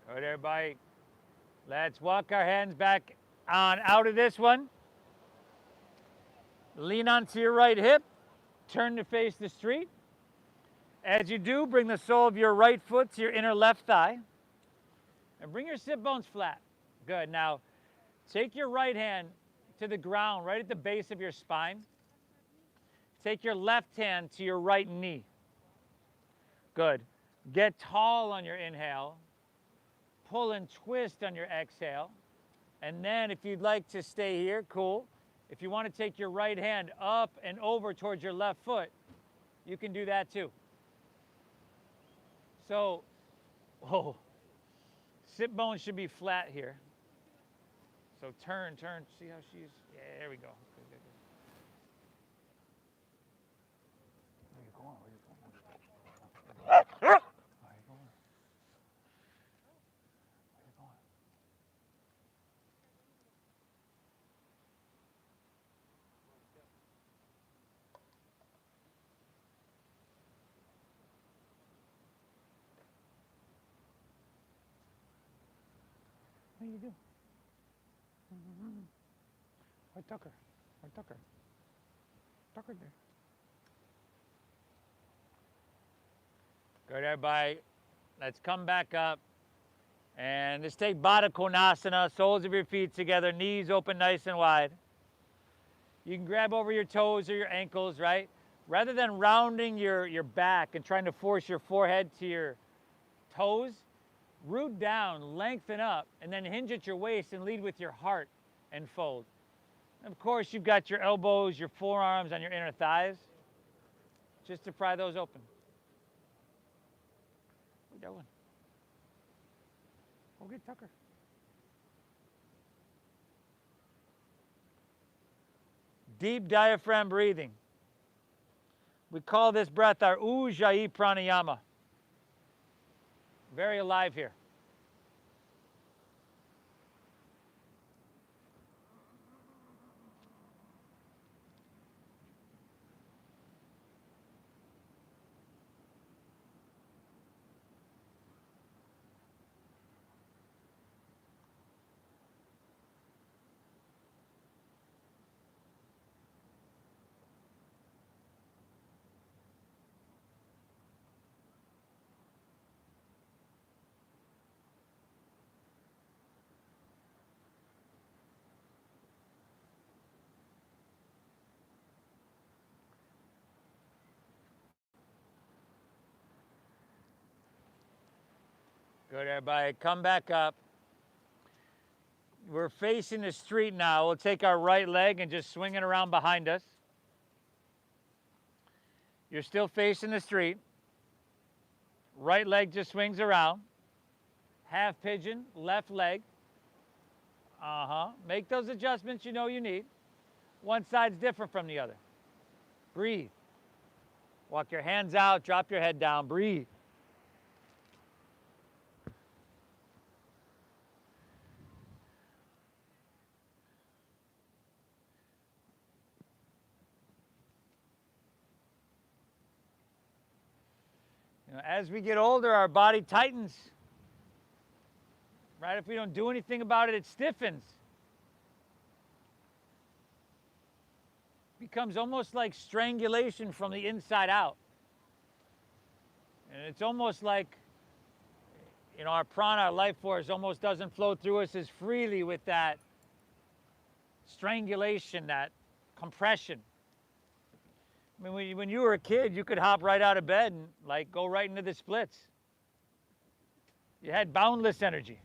All right, everybody. Let's walk our hands back on out of this one. Lean onto your right hip. Turn to face the street. As you do, bring the sole of your right foot to your inner left thigh. And bring your sit bones flat. Good. Now, take your right hand to the ground right at the base of your spine. Take your left hand to your right knee. Good. Get tall on your inhale. Pull and twist on your exhale. And then if you'd like to stay here, cool. If you want to take your right hand up and over towards your left foot, you can do that too. So, sit bones should be flat here. So turn. See how she's, yeah, there we go. Good. Where you going? What do you do? Why Tucker? Why Tucker? Tucker there. Good, everybody. Let's come back up. And let's take Baddha Konasana, soles of your feet together, knees open nice and wide. You can grab over your toes or your ankles, right? Rather than rounding your back and trying to force your forehead to your toes, root down, lengthen up, and then hinge at your waist and lead with your heart and fold. And of course, you've got your elbows, your forearms on your inner thighs, just to pry those open. What are you doing? Go get Tucker. Deep diaphragm breathing. We call this breath our Ujjayi pranayama. Very alive here. Good, everybody. Come back up. We're facing the street now. We'll take our right leg and just swing it around behind us. You're still facing the street. Right leg just swings around. Half pigeon, left leg. Make those adjustments you know you need. One side's different from the other. Breathe. Walk your hands out, drop your head down, breathe. You know, as we get older, our body tightens. Right? If we don't do anything about it, it stiffens. Becomes almost like strangulation from the inside out. And it's almost like, you know, our prana, our life force, almost doesn't flow through us as freely with that strangulation, that compression. I mean, when you were a kid, you could hop right out of bed and like go right into the splits. You had boundless energy.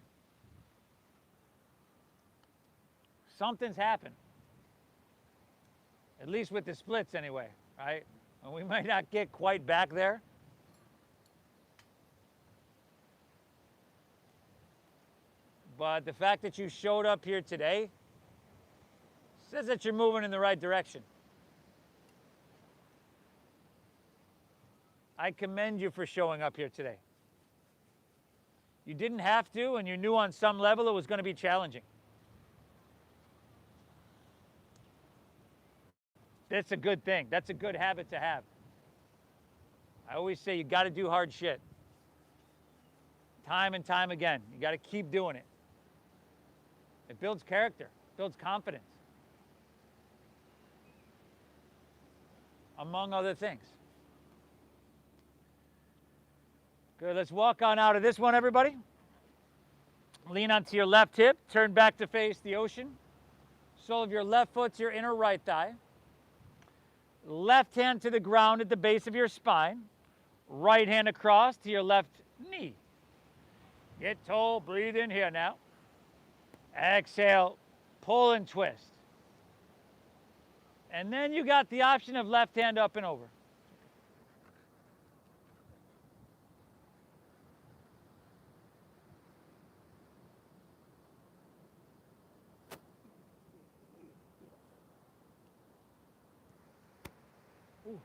Something's happened. At least with the splits anyway, right? And we might not get quite back there. But the fact that you showed up here today says that you're moving in the right direction. I commend you for showing up here today. You didn't have to, and you knew on some level it was going to be challenging. That's a good thing. That's a good habit to have. I always say you got to do hard shit. Time and time again. You got to keep doing it. It builds character, builds confidence, among other things. Good, let's walk on out of this one, everybody. Lean onto your left hip, turn back to face the ocean. Sole of your left foot to your inner right thigh. Left hand to the ground at the base of your spine. Right hand across to your left knee. Get tall, breathe in here now. Exhale, pull and twist. And then you got the option of left hand up and over. Ooh.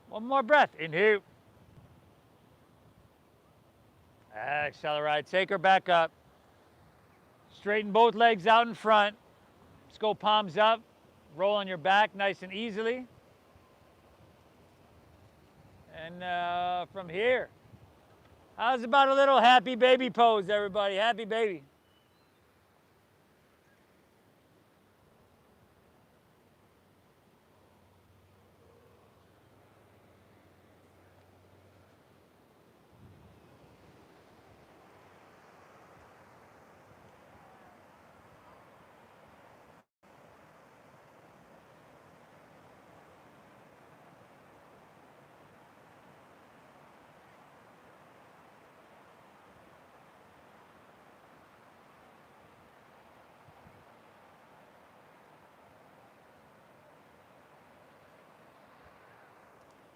One more breath. Inhale. Accelerate. Take her back up. Straighten both legs out in front. Let's go palms up. Roll on your back nice and easily. And from here, how's about a little happy baby pose, everybody? Happy baby.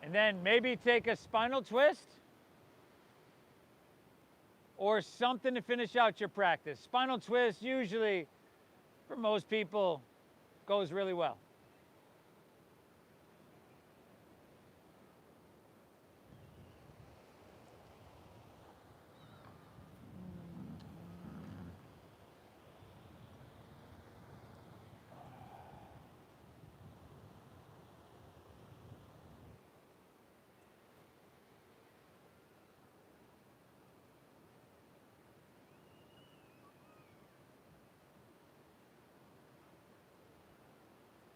And then maybe take a spinal twist or something to finish out your practice. Spinal twist usually, for most people, goes really well.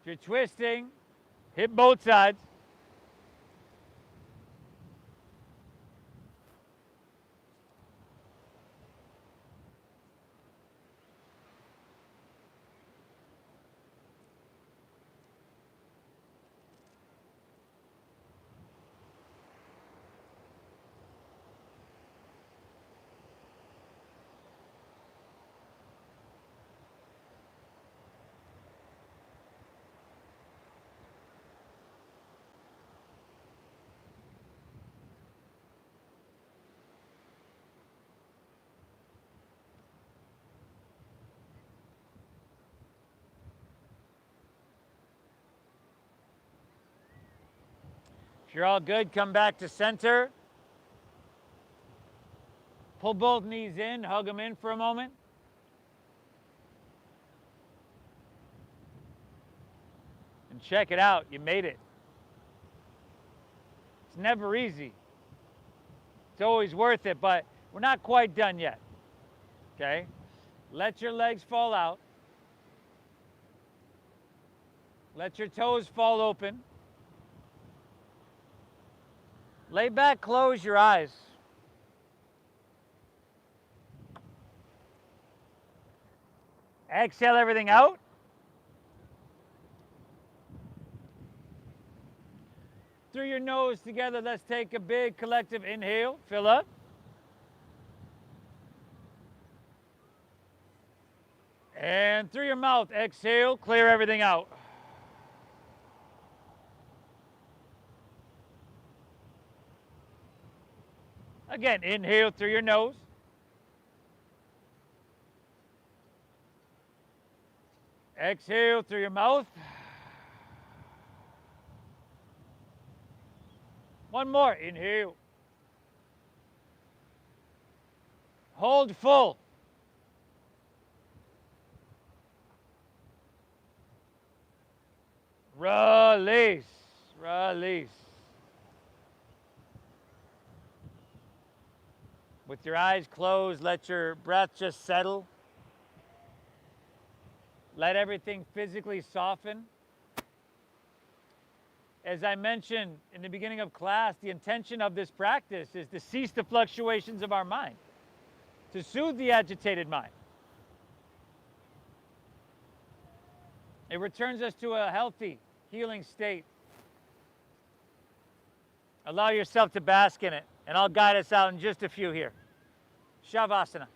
If you're twisting, hit both sides. If you're all good, come back to center. Pull both knees in, hug them in for a moment. And check it out, you made it. It's never easy. It's always worth it, but we're not quite done yet. Okay? Let your legs fall out. Let your toes fall open. Lay back, close your eyes. Exhale everything out. Through your nose together, let's take a big collective inhale. Fill up. And through your mouth, exhale, clear everything out. Again, inhale through your nose. Exhale through your mouth. One more, inhale. Hold full. Release, release. With your eyes closed, let your breath just settle. Let everything physically soften. As I mentioned in the beginning of class, the intention of this practice is to cease the fluctuations of our mind, to soothe the agitated mind. It returns us to a healthy, healing state. Allow yourself to bask in it, and I'll guide us out in just a few here. Shavasana.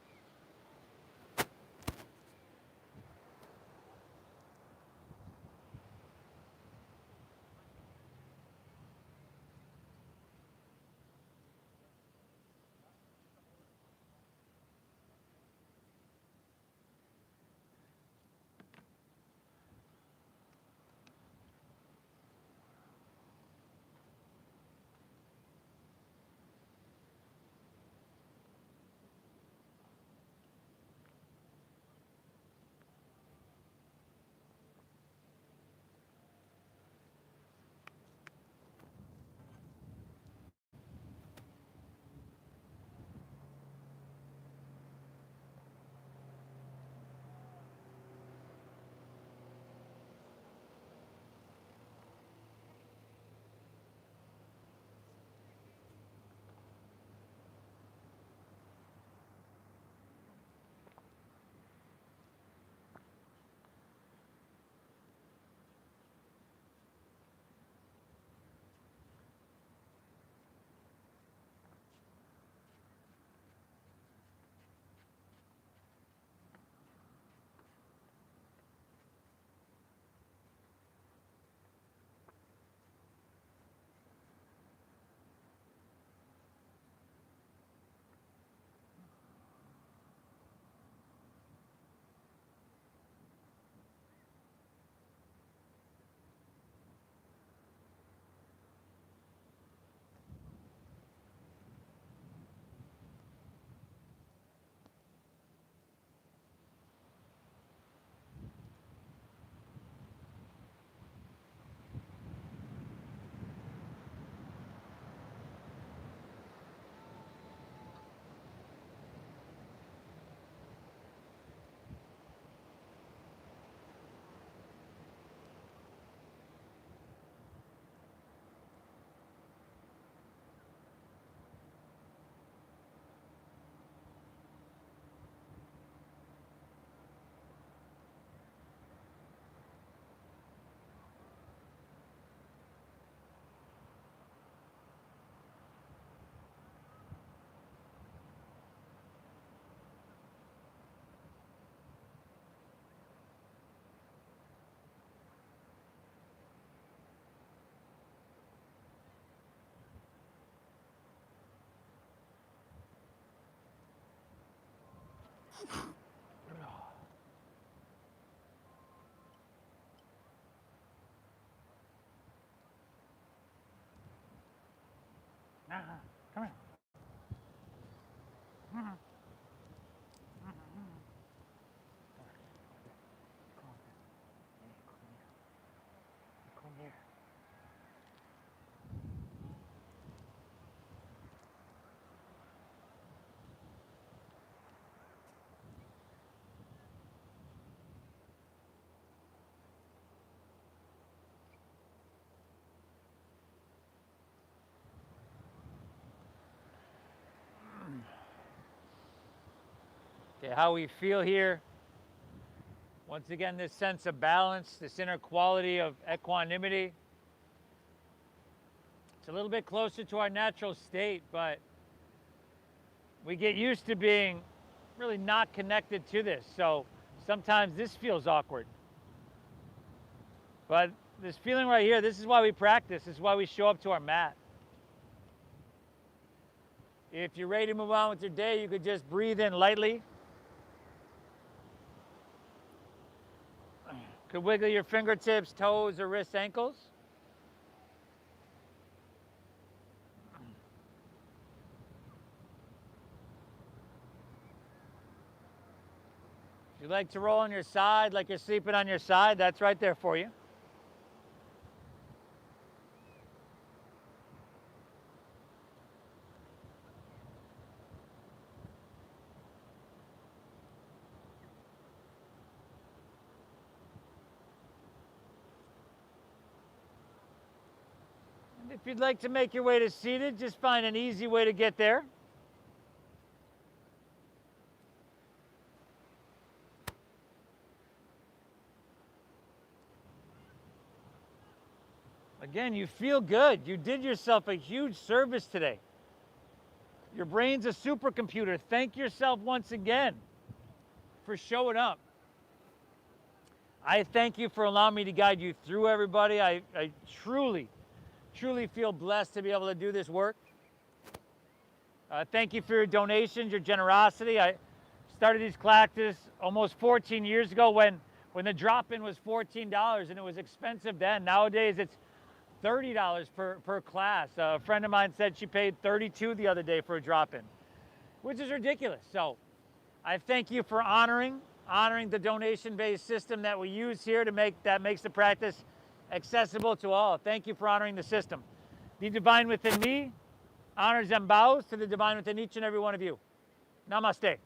Come here. Come here. Okay, how we feel here. Once again, this sense of balance, this inner quality of equanimity. It's a little bit closer to our natural state, but we get used to being really not connected to this. So sometimes this feels awkward. But this feeling right here, this is why we practice. This is why we show up to our mat. If you're ready to move on with your day, you could just breathe in lightly. Could wiggle your fingertips, toes, or wrists, ankles. If you like to roll on your side like you're sleeping on your side, that's right there for you. And if you'd like to make your way to seated, just find an easy way to get there. Again, you feel good. You did yourself a huge service today. Your brain's a supercomputer. Thank yourself once again for showing up. I thank you for allowing me to guide you through, everybody. I truly feel blessed to be able to do this work. Thank you for your donations, your generosity. I started these classes almost 14 years ago when the drop-in was $14 and it was expensive then. Nowadays it's $30 per class. A friend of mine said she paid $32 the other day for a drop-in, which is ridiculous. So I thank you for honoring the donation-based system that we use here to makes the practice accessible to all. Thank you for honoring the system. The divine within me honors and bows to the divine within each and every one of you. Namaste.